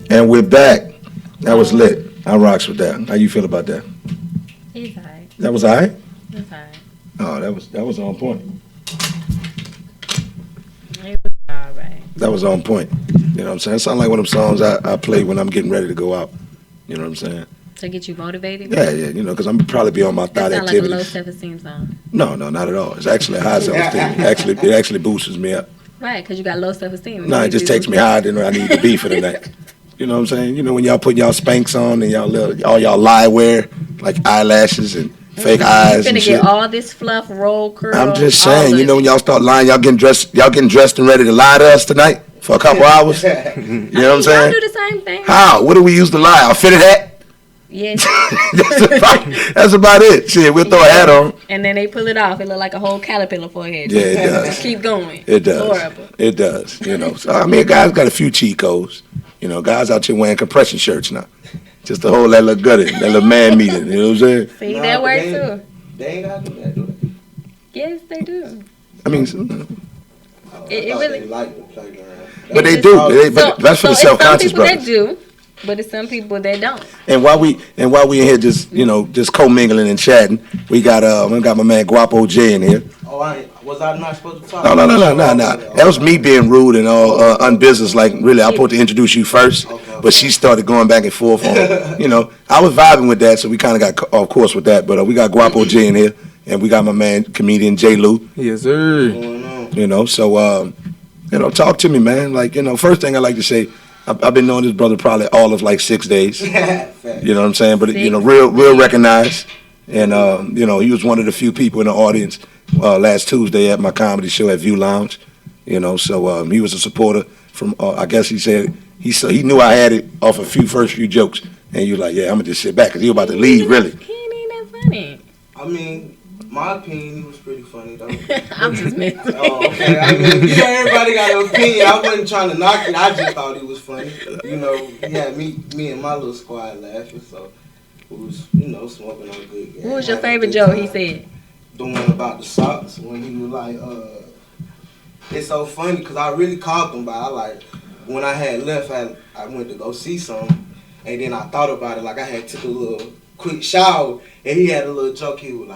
And we're back. That was lit. I rocks with that. How you feel about that? He's alright. That was all right? He's alright. Oh, that was on point. He was alright. That was on point. You know what I'm saying? It sounds like one of them songs I play when I'm getting ready to go out. You know what I'm saying? To get you motivated? Yeah, you know, because I'm probably be on my thought That sound activities. like a low self-esteem song. No, not at all. It's actually a high self-esteem. It actually boosts me up. Right, because you got low self-esteem. No, it just takes me higher than I need to be for the night. You know what I'm saying? You know, when y'all put y'all Spanx on and all y'all lie wear, like eyelashes and fake eyes You and finna shit. get all this fluff, roll, curl. I'm just saying, you know, when y'all start lying, y'all getting dressed and ready to lie to us tonight for a couple hours. You know what I'm Y'all saying? do the same thing. How? What do we use to lie? A fitted hat? Yes. That's about it. Shit, we'll throw a hat on. And then they pull it off. It look like a whole caterpillar forehead. Yeah, it does. Keep going. It does. Horrible. It does. You know. So I mean, guys got a few cheat codes. You know, guys out here wearing compression shirts now, just to hold that little gut in, that little man meeting. You know what I'm saying? See, that works too. They ain't gotta do that, do they? Yes, they do. I mean, It really. They like the playground. but they do. But that's for the self-conscious some people brothers. that do, but it's some people that don't. And while we in here just commingling and chatting, we got my man Guapo J in here. Oh, was I not supposed to talk? No. That was me being rude and all unbusiness. Like, really, I was supposed to introduce you first, but she started going back and forth on, you know. I was vibing with that, so we kind of got off course with that. But we got Guapo J in here, and we got my man, comedian J. Lou. Yes, sir. You know, so, talk to me, man. Like, first thing I like to say, I've been knowing this brother probably all of like 6 days. You know what I'm saying? But, real recognized. And, he was one of the few people in the audience last Tuesday at my comedy show at View Lounge. So he was a supporter from, I guess he said, he knew I had it off first few jokes. And you like, yeah, I'm going to just sit back because he was about to leave, really. He ain't that funny. I mean, my opinion, he was pretty funny, though. I'm just messing. Oh, okay. I mean, everybody got an opinion. I wasn't trying to knock it. I just thought he was funny. He had me and my little squad laughing, so it was, smoking on good gas. What was your favorite joke he said? The one about the socks, when he was like, it's so funny, because I really caught them by, when I had left, I went to go see some, and then I thought about it, like I had took a little quick shower, and he had a little joke. He was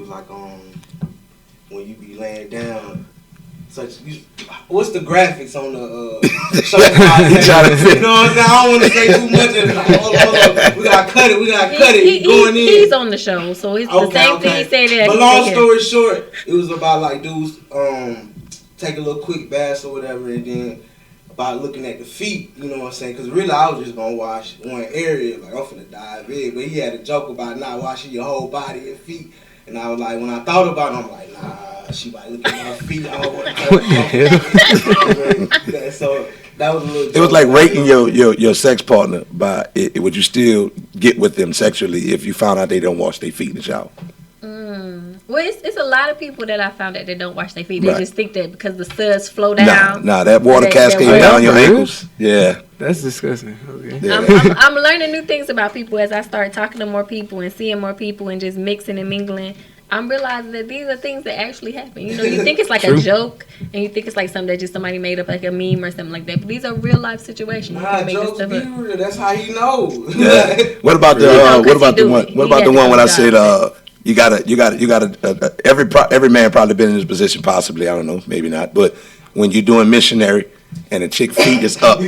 like, when you be laying down, what's the graphics on the show? You know what I'm saying? I don't want to say too much. Hold on. We gotta cut it. He's on the show, so it's the same thing he said there. But long story short, it was about like dudes take a little quick bath or whatever, and then about looking at the feet, you know what I'm saying? Because really, I was just gonna wash one area, like I'm finna dive in. But he had a joke about not washing your whole body and feet, and I was like, when I thought about it, I'm like, nah, she might look at my feet. I don't want to. So that was a little. It was like rating your sex partner by would you still get with them sexually if you found out they don't wash their feet in the shower? Well, it's a lot of people that I found that they don't wash their feet. They Right. just think that because the suds flow down. Nah, that water cascade that down your water. ankles. Yeah. That's disgusting. Okay. Yeah. I'm learning new things about people as I start talking to more people and seeing more people and just mixing and mingling. I'm realizing that these are things that actually happen. You know, you think it's like a joke and you think it's like something that just somebody made up, like a meme or something like that. But these are real life situations. You Nah, can make this jokes stuff be up. real. That's how he know. Yeah. What about the one when I said you gotta every man probably been in this position, possibly, I don't know, maybe not, but when you're doing missionary and the chick feet is up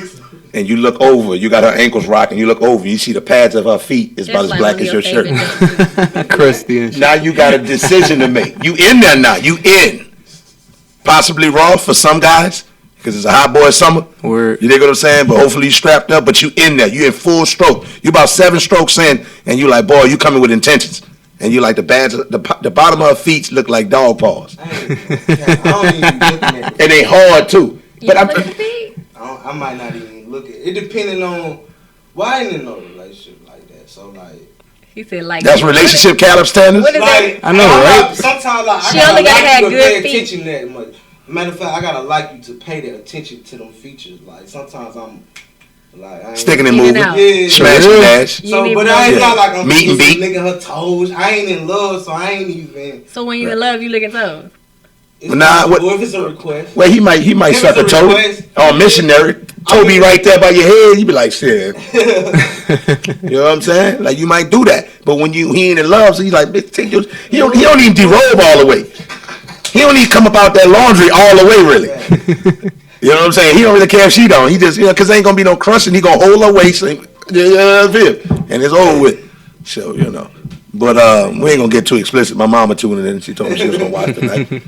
and you look over, you got her ankles rocking, you look over, you see the pads of her feet is about as like black one of as your shirt. Crusty and shit. Now you got a decision to make. You in there now. You in. Possibly raw for some guys because it's a hot boy summer. Word. You dig what I'm saying? But hopefully you strapped up, but you in there. You in full stroke. You about 7 strokes in, and you like, boy, you coming with intentions. And you like the bottom of her feet look like dog paws. I don't even be looking at it. And they hard too. You But don't look at the feet? I might not even look at it. It depending on why I ain't in no relationship like that. So like. He said like That's relationship caliber standards. What is Like, I know, right? Sometimes like She I gotta only gotta like have you to good pay feet. attention that much. Matter of fact, I gotta like you to pay that attention to them features. Like sometimes I'm like I ain't Sticking and In and moving. out. Yeah. Smash and dash. You So, need but to I ain't know. not like I'm Meet and beat. licking her toes. I ain't in love, so I ain't even. So when you in love, you looking toes. It's Nah, what- possible if it's a request. Well, he might If suck a it's a toe. request. Oh, missionary. Toby right there by your head, you be like, shit. You know what I'm saying? Like, you might do that. But when he ain't in love, so he's like, bitch, take your, he don't even derobe all the way. He don't even come up out that laundry all the way, really. You know what I'm saying? He don't really care if she don't. He just, because there ain't going to be no crushing. He going to hold her waist and it's over with. So, you know. But we ain't going to get too explicit. My mama tuned in and she told me she was going to watch tonight.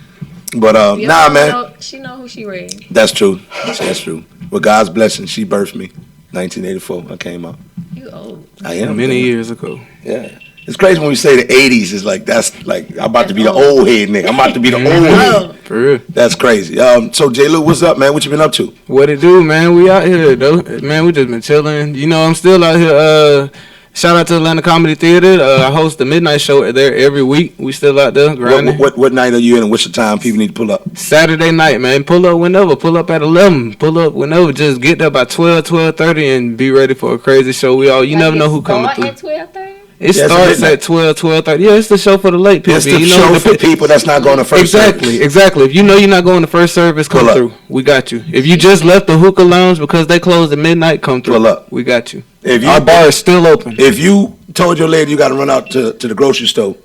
But nah, man. She know who she raised. That's true. That's true. With God's blessing, she birthed me. 1984, I came out. You old. I am. Many years ago. Yeah. It's crazy when we say the 80s. It's like, that's like, I'm about to be the old head nigga. I'm about to be the old head. For real. That's crazy. So, J. Lou, what's up, man? What you been up to? What it do, man? We out here, though. Man, we just been chilling. You know, I'm still out here. Shout out to Atlanta Comedy Theater. I host the midnight show there every week. We still out there grinding. What night are you in and what's the time people need to pull up? Saturday night, man. Pull up whenever. Pull up at 11. Pull up whenever. Just get there by 12, 12:30 and be ready for a crazy show. You never know who coming through. At 12:30. It starts at 12, 12:30. Yeah, it's the show for the late people. It's the show for people that's not going to first service. Exactly. If you know you're not going to first service, come Pull up. through. We got you. If you just left the hookah lounge because they closed at midnight, come through. Pull up. We got you. If you Our bar is still open. If you told your lady you got to run out to the grocery store,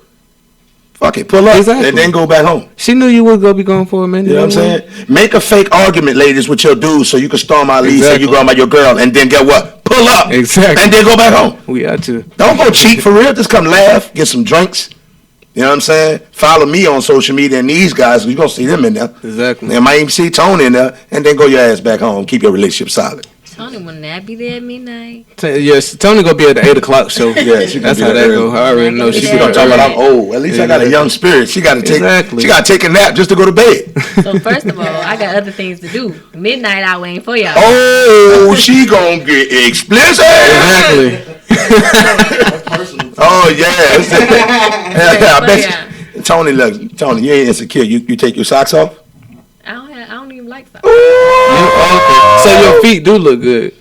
fuck it, pull up Exactly. and then go back home. She knew you was going to be gone for a minute. You know what I'm saying? Make a fake argument, ladies, with your dude so you can storm Ali, say Exactly. you going by your girl, and then get what? Pull up. Exactly. And then go back home. We out you. Don't go cheat for real. Just come laugh, get some drinks. You know what I'm saying? Follow me on social media and these guys, you're going to see them in there. Exactly. You might even see Tony in there, and then go your ass back home. Keep your relationship solid. Tony will not be there at midnight. Yes, Tony gonna be at the 8 o'clock show. Yeah, she that's be how there that early. go. I already know She she be gonna Talking talk about about. I'm old. At least I got a young spirit. She got to take. Exactly. She got to take a nap just to go to bed. So first of all, I got other things to do. Midnight hour ain't for y'all. Oh, she gonna get explicit. Exactly. Oh yeah. I bet you. Tony, look, Tony, you ain't insecure. You take your socks off. I don't even like socks. Okay. So your feet do look good.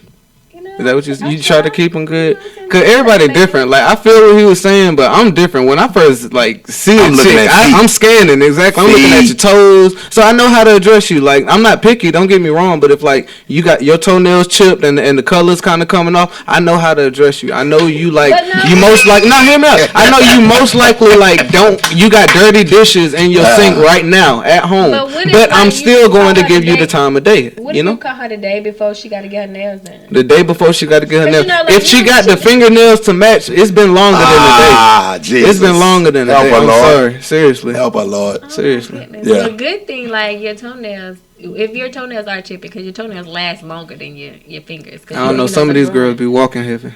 You know, Is that what I you try to keep them good? You know what I'm saying? Cause everybody different. Like I feel what he was saying, but I'm different. When I first like see a I'm looking chick, at feet. I'm scanning exactly. I'm looking at Feet. your toes, so I know how to address you. Like I'm not picky. Don't get me wrong, but if like you got your toenails chipped and the colors kind of coming off, I know how to address you. I know you like But no. you most like. No, hear me out. I know you most likely like don't. You got dirty dishes in your sink right now at home, But what if, but I'm like, you still going to call her give you today? the time of day. What You if know. you call her the day before she got to get her nails done? The day before she got to get her But nails. you know, like, if she you know, got the fingernails to match, it's been longer than a day. Jesus. It's been longer than a Help day. her, I'm Lord. sorry. Seriously. Help our Lord. Seriously. Goodness. Yeah. Well, a good thing, like your toenails, if your toenails are chipping, because your toenails last longer than your fingers. I don't know. Some of these girls be walking heavy.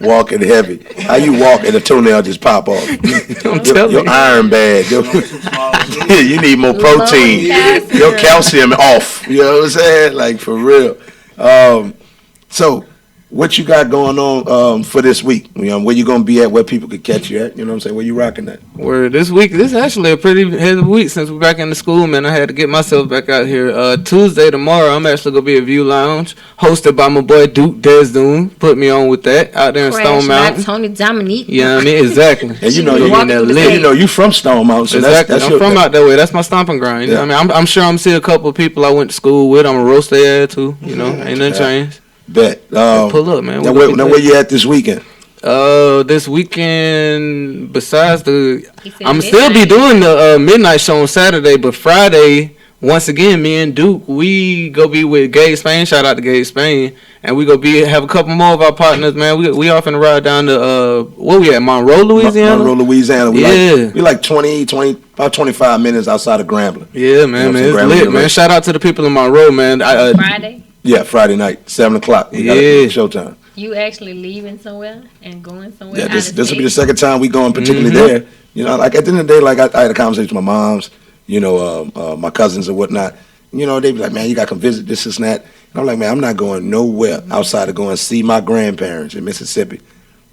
Walking heavy. How you walk and the toenail just pop off? Your iron bad. You need more protein. Your calcium off. You know what I'm saying? Like, for real. So, what you got going on for this week? You know, where you gonna be at? Where people could catch you at? You know what I'm saying? Where you rocking at? Where this is actually a pretty heavy week since we're back in the school, man. I had to get myself back out here. Tuesday, tomorrow, I'm actually gonna be at View Lounge, hosted by my boy Duke Desdoon. Put me on with that out there in Stone Mountain. Tony Dominique. Yeah, I mean, exactly. And you know you from Stone Mountain. So exactly. That's I'm from out that way. That's my stomping ground. You know what I mean, I'm sure I'm see a couple of people I went to school with. I'm gonna roast their ass too. You know, ain't nothing changed. Bet. Pull up, man. Now where you at this weekend? This weekend, besides I'm still be doing the midnight show on Saturday, but Friday, once again, me and Duke, we go be with Gabe Spain. Shout out to Gabe Spain, and we go have a couple more of our partners, man. We off and ride down to where we at, Monroe, Louisiana. Monroe, Louisiana. We like about 25 minutes outside of Grambling. Yeah, man, it's lit, man. Shout out to the people in Monroe, man. Friday. Yeah, Friday night, 7:00. Yeah, showtime. You actually leaving somewhere and going somewhere? Yeah, this will be the second time we going, particularly there. You know, like at the end of the day, like I had a conversation with my moms, you know, my cousins and whatnot. You know, they be like, man, you got to come visit this and that. And I'm like, man, I'm not going nowhere outside of going to see my grandparents in Mississippi.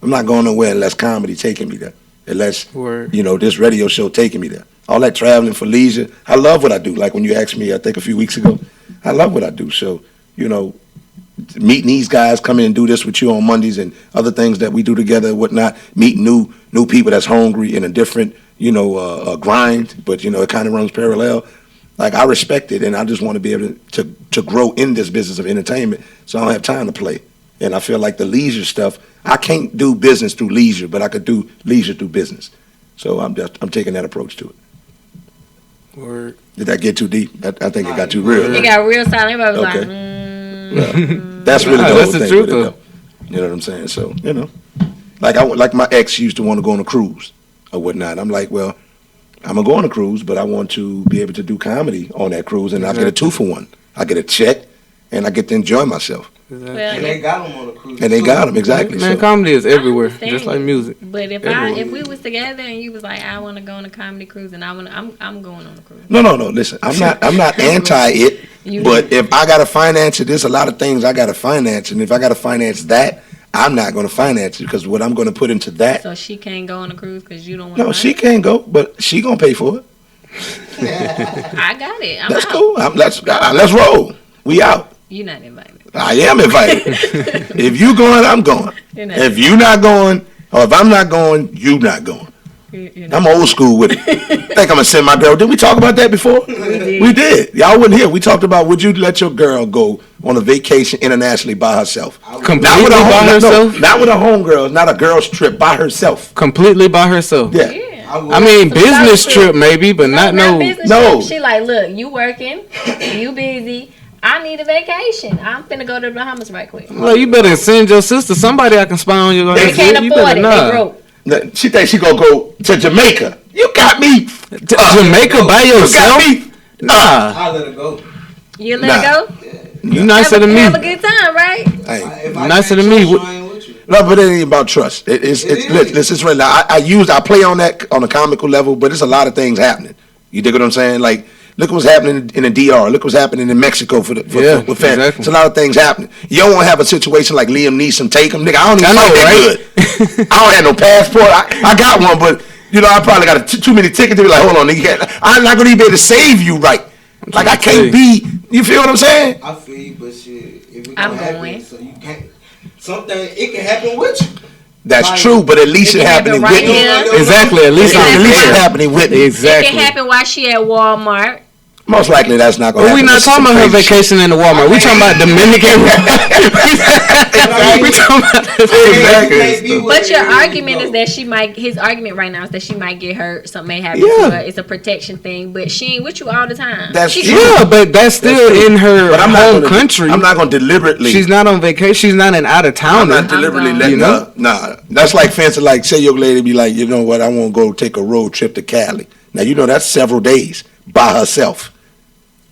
I'm not going nowhere unless comedy taking me there. Unless, you know, this radio show taking me there. All that traveling for leisure. I love what I do. Like when you asked me, I think a few weeks ago, I love what I do. So, you know, meeting these guys, coming and do this with you on Mondays and other things that we do together and whatnot, meet new people that's hungry in a different, you know, grind, but, you know, it kind of runs parallel. Like, I respect it, and I just want to be able to grow in this business of entertainment, so I don't have time to play. And I feel like the leisure stuff, I can't do business through leisure, but I could do leisure through business. So I'm taking that approach to it. Word. Did that get too deep? I think it got too real. It got real silent. Everybody was like, That's really the whole that's thing. The truth, though. You know what I'm saying? So, you know, like my ex used to want to go on a cruise or whatnot. I'm like, well, I'm going to go on a cruise, but I want to be able to do comedy on that cruise, and I get a 2-for-1. I get a check, and I get to enjoy myself. Well, and they got them on a cruise. And they got them, exactly. Man, so. Comedy is everywhere, just like music. But if we was together and you was like, I want to go on a comedy cruise, and I'm going on a cruise. No. Listen, I'm not anti it, but if I gotta finance it, there's a lot of things I gotta finance, and if I gotta finance that, I'm not gonna finance it because what I'm gonna put into that. So she can't go on a cruise because you don't want. No, she can't go, but she gonna pay for it. I got it. That's cool. Let's roll. We out. You're not invited. I am invited. If you going, I'm going. If you not going, or if I'm not going, you not going. I'm old school with it. I think I'm gonna send my girl. Did we talk about that before? We did. Y'all wasn't here. We talked about would you let your girl go on a vacation internationally by herself? Completely by herself? Not with a homegirl. Not a girl's trip by herself. Completely by herself. Yeah. I mean, business trip maybe, but not business trip. She like, look, you working, you busy. I need a vacation. I'm finna go to the Bahamas right quick. Well, you better send your sister somebody I can spy on you. They can't afford it. They broke. She thinks she gonna go to Jamaica. You got me. Jamaica by yourself? You got me. I let her go. You let her go? You nicer than me. Have a good time, right? Hey, nicer than me. No, but it ain't about trust. It's right now. I play on that on a comical level, but there's a lot of things happening. You dig what I'm saying? Like, look what's happening in the DR. Look what's happening in Mexico with fans. Exactly. It's a lot of things happening. You don't want to have a situation like Liam Neeson take him, nigga. I don't even fight that good. I don't have no passport. I got one, but you know I probably got too many tickets to be like, hold on, nigga. I'm not gonna even be able to save you right. Like I can't be. You feel what I'm saying? I feel you, but shit, if it I'm happen, going. so you can't. Something it can happen with you. That's true, but at least it's happening with me. Exactly. At least it's happening with me. Exactly. It can happen while she at Walmart. Most likely that's not going to happen. We're not talking about her vacation in the Walmart. We're talking about Dominican. We're talking about exactly. But your argument is that his argument right now is that she might get hurt. Something may happen to her. It's a protection thing. But she ain't with you all the time. That's true. Yeah, but that's still in her home country. I'm not going to deliberately. She's not on vacation. She's not an out of towner. I'm not deliberately letting her. Nah. That's like fancy, like, say your lady be like, you know what, I want to go take a road trip to Cali. Now, you know that's several days by herself.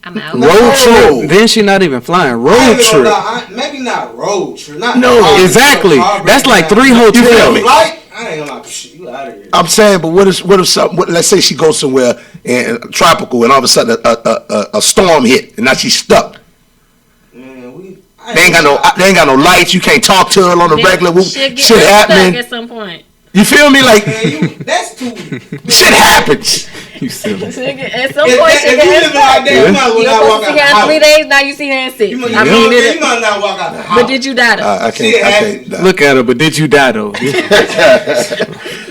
I'm out. Road trip. Then she not even flying. Road trip. Maybe not road trip. Not No, exactly. That's like 3 hotels. Like, I ain't gonna lie, you out of here. I'm saying, but what if something? Let's say she goes somewhere and tropical, and all of a sudden a storm hit, and now she's stuck. Man, they ain't got no lights. You can't talk to her on the regular. Shit happening at some point. You feel me? Like that's too. Shit happens. You silly. At some point, if you live like that, you might well not walk out the house. 3 days, now you see her in 6. You might not walk out the house. But did you die though? I can't look at her. But did you die though?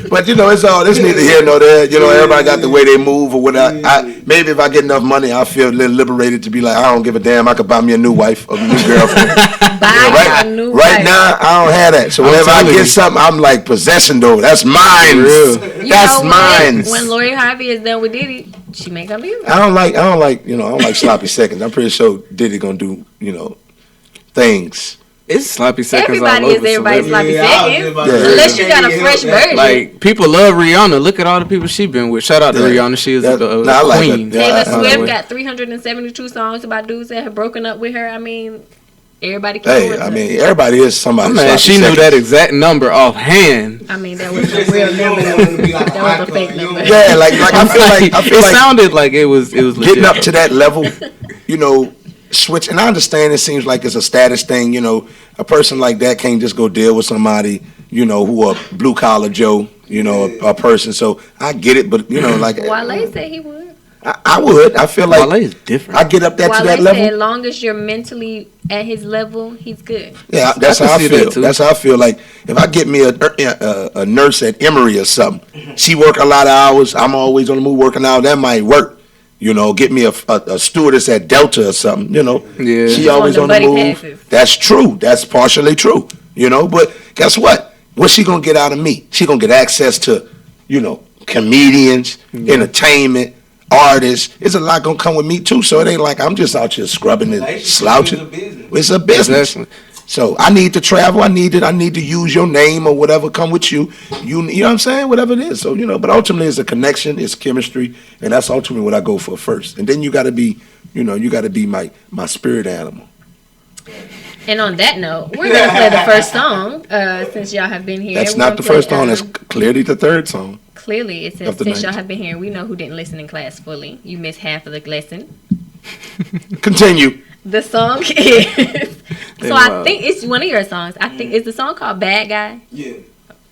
But you know, it's neither here nor there. You know, everybody got the way they move or whatever. Maybe if I get enough money, I'll feel a little liberated to be like, I don't give a damn. I could buy me a new wife or a new girlfriend. Right now, I don't have that. So whenever I get something, I'm like possessing though. That's mine. That's mine. When Lori Harvey is done with Diddy, she may come here. I don't like sloppy seconds. I'm pretty sure Diddy gonna do, things. It's sloppy seconds. Everybody sloppy seconds. Unless you got a fresh version. Like, people love Rihanna. Look at all the people she been with. Shout out to Rihanna. She is the queen. Taylor Swift got 372 songs about dudes that have broken up with her. I mean, everybody can everybody is somebody. Man, she knew that exact number offhand. I mean, that was a real number. That was a fake number. Yeah, I feel like sounded like it was legit. Getting up to that level, switch. And I understand it seems like it's a status thing. A person like that can't just go deal with somebody, who a blue collar Joe, a person. So I get it, but Wale said he would. I would. I feel like Wale is different. I get up there to that Wale level. said, as long as you're mentally at his level, he's good. Yeah, that's how I feel. That's how I feel. Like if I get me a nurse at Emory or something, she work a lot of hours. I'm always on the move working out. That might work. Get me a stewardess at Delta or something. Yeah. She always on the move. Passes. That's true. That's partially true. But guess what? What's she gonna get out of me? She gonna get access to, comedians, entertainment, artists. There's a lot gonna come with me too. So it ain't like I'm just out here scrubbing and slouching. It's a business. Exactly. So I need to travel. I need to use your name or whatever come with you. You know what I'm saying? Whatever it is. So but ultimately it's a connection, it's chemistry, and that's ultimately what I go for first. And then you got to be, my spirit animal. And on that note, we're gonna play the first song since y'all have been here. That's not the first song. That's clearly the third song. Clearly, it says since y'all have been here, we know who didn't listen in class fully. You missed half of the lesson. Continue. The song is. So I think it's one of your songs. I think it's the song called "Bad Guy." Yeah.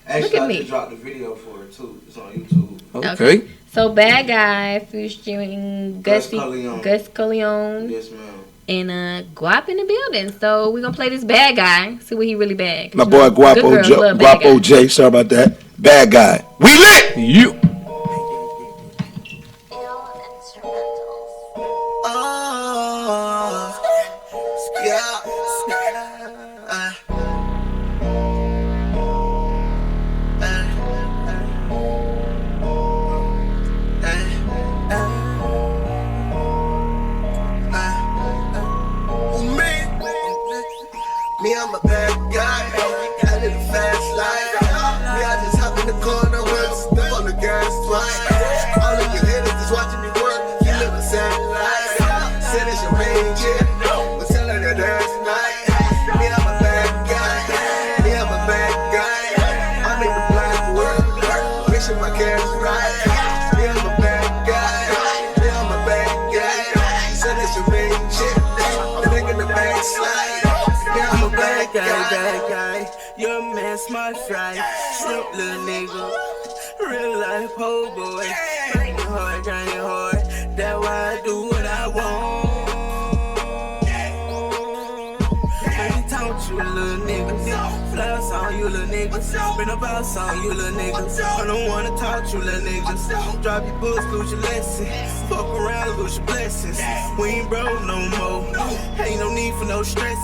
Actually, look at me. I just dropped the video for it too. It's on YouTube. Okay. So "Bad Guy" featuring Gus Coleon. Yes, ma'am. And Guap in the building. So we're gonna play this "Bad Guy." See what he really bad. My boy Guapo J. Sorry about that. Bad Guy. We lit. You. Me, I'm a bad guy. I live a fast life. Me, I just hop in the corner with a step on the gas twice. All of your haters is watching me work. You live a sad life. Send us your main chick, but tell her that dance tonight. Me, I'm a bad guy. Me, I'm a bad guy. I'm in the black world. Make sure my cash right. Me, I'm a bad guy. Me, I'm a bad guy. Send us your main chick, the nigga in the backslide. Bad guy, your man smart fry, shrimp little nigga, real life po boy, grinding hard, that's why I do what I want. I ain't taught you little nigga, floss on you little nigga, been a boss on you little nigga, I don't wanna talk to you little niggas, drop your books, lose your lesson, fuck around, lose your blessings, we ain't broke no more, ain't no need for no stressing.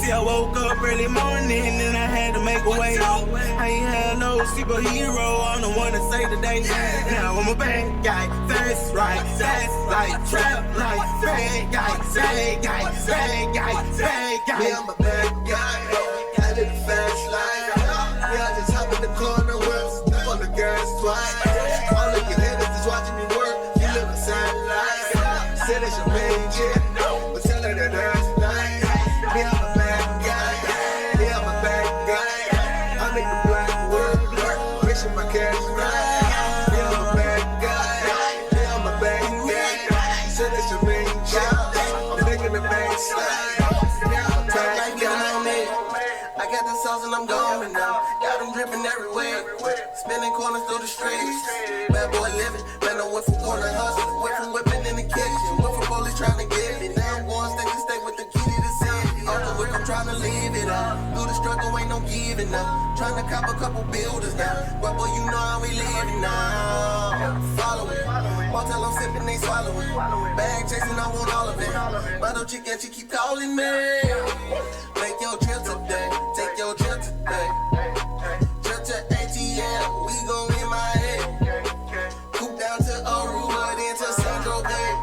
See, I woke up early morning and I had to make a way. I ain't had no superhero, I'm the one to say today. Now I'm a bad guy, that's right, that's like trap like bad guy, bad guy, bad guy, bad guy. Me, I'm a bad guy, I live a fast life. Me, I just hop in the corner with a step on the gas twice. All of your haters is watching me work. sauce and I'm gone now. Got them dripping everywhere. Spinning corners through the streets. Bad boy living. Man, I went from one to hustle. Went from whipping in the kitchen. Went from police trying to get me. Now I'm going state to state with the key to the city. Off the whip, I'm trying to live it up. Through the struggle, ain't no giving up. Trying to cop a couple builders now. But boy, you know how we living now. Follow it. Motel, I'm sipping, they swallow it. Bag chasing, I want all of it. Bottle chicken, she keep calling me. Make your trip today. Take your trip today. Trip to ATL, we gon' in my head. Coop down to Aruba, then to San Tropez.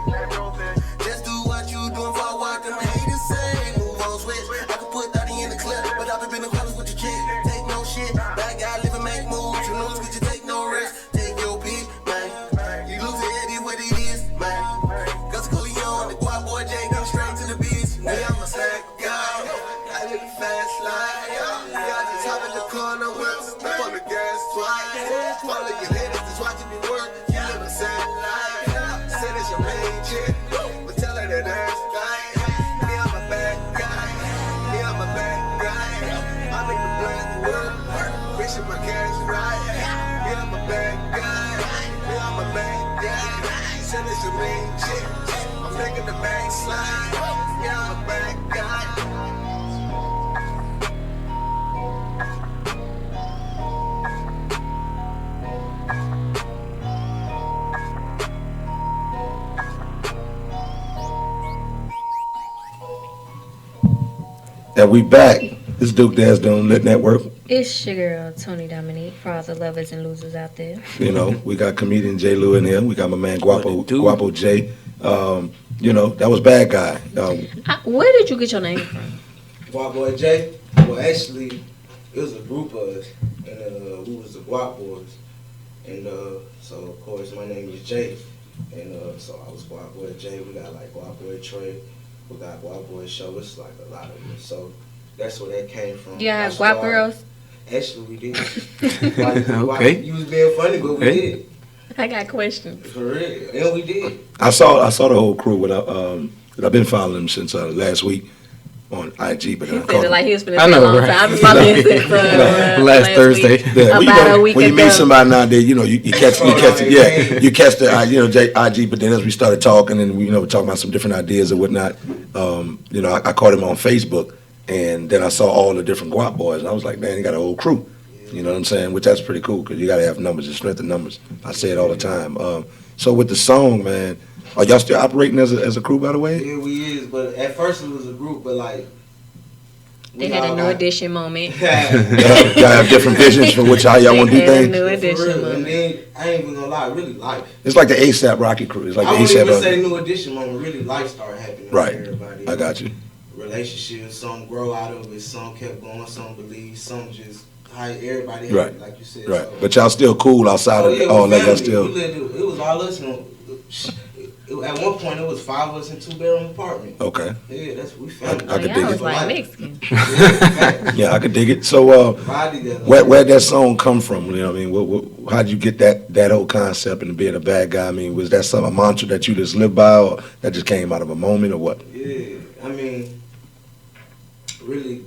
Just do what you doing for what them haters say. Move on, switch. I can put 30 in the clip, but I've been in the corners with your chick. Take no shit. Bad guy, live and make moves. You know, get you take no risk. Take your pick, man. You lose it, it is what it is, man. Gus Coleon, the guap boy J, come straight to the beach. Me, I'm a sad guy. I live a fast life. I just hop in the corner, whip, step on the gas twice. Follow your haters, just watching me work. You live a sad life. Say that's your main chick, but tell her that that's right. Me, I'm a bad guy. Me, I'm a bad guy. I make the black work. Wishing my cash right. Me, I'm a bad guy. Me, I'm a bad guy. Say that's your main chick. I'm making the bank slide. Me, I'm a bad guy. And we back. This is Duke Daz doing Litt Netwrk. It's your girl, Tony Dominique, for all the lovers and losers out there. You know, we got comedian J. Lou in here. We got my man Guapo J. You know, that was Bad Guy. Where did you get your name from? Guap Boy J. Well, actually, it was a group of us, and we was the Guap Boys. And so, of course, my name is Jay. And so I was Guap Boy J. We got like Guap Boy Trey. We got Guap Boy Show. It's like a lot of them. So that's where that came from. You have Guap Girls? Actually, we did. Okay. You was being funny, but we did. I got questions. For real. Yeah, we did. I saw the whole crew when I've been following them since last week on IG, but then I caught them. Like he was been I know, long right? time. I've been following him since last Thursday. Yeah, About a week when you ago. meet somebody nowadays, you know, you catch the IG, but then as we started talking and we, we're talking about some different ideas or whatnot, I caught him on Facebook, and then I saw all the different Guap boys, and I was like, man, he got a whole crew. You know what I'm saying? Which that's pretty cool because you got to have numbers and strength in numbers. I say it all the time. So with the song, man, are y'all still operating as a crew, by the way? Yeah, we is, but at first it was a group, but like they had a new edition moment. Y'all have different visions for how y'all want to do things. New edition moment. And then I ain't even gonna lie, really life. It's like the ASAP Rocky crew. It's like I the wouldn't even ASAP. say new edition moment. Really, life started happening. Right. For everybody. I got you. Relationships, some grow out of it, some kept going, some believe, some just how everybody Right. had, like you said. Right. So. But y'all still cool outside of all that. Y'all still. It was all us. At one point, it was 5 of us in 2-bedroom apartment. Okay. Yeah, that's we family. I could dig it. Like Mexican. Yeah, I could dig it. So, where'd that song come from? You know what I mean? How'd you get that whole concept and being a bad guy? I mean, was that a mantra that you just lived by, or that just came out of a moment, or what? Yeah, I mean, really,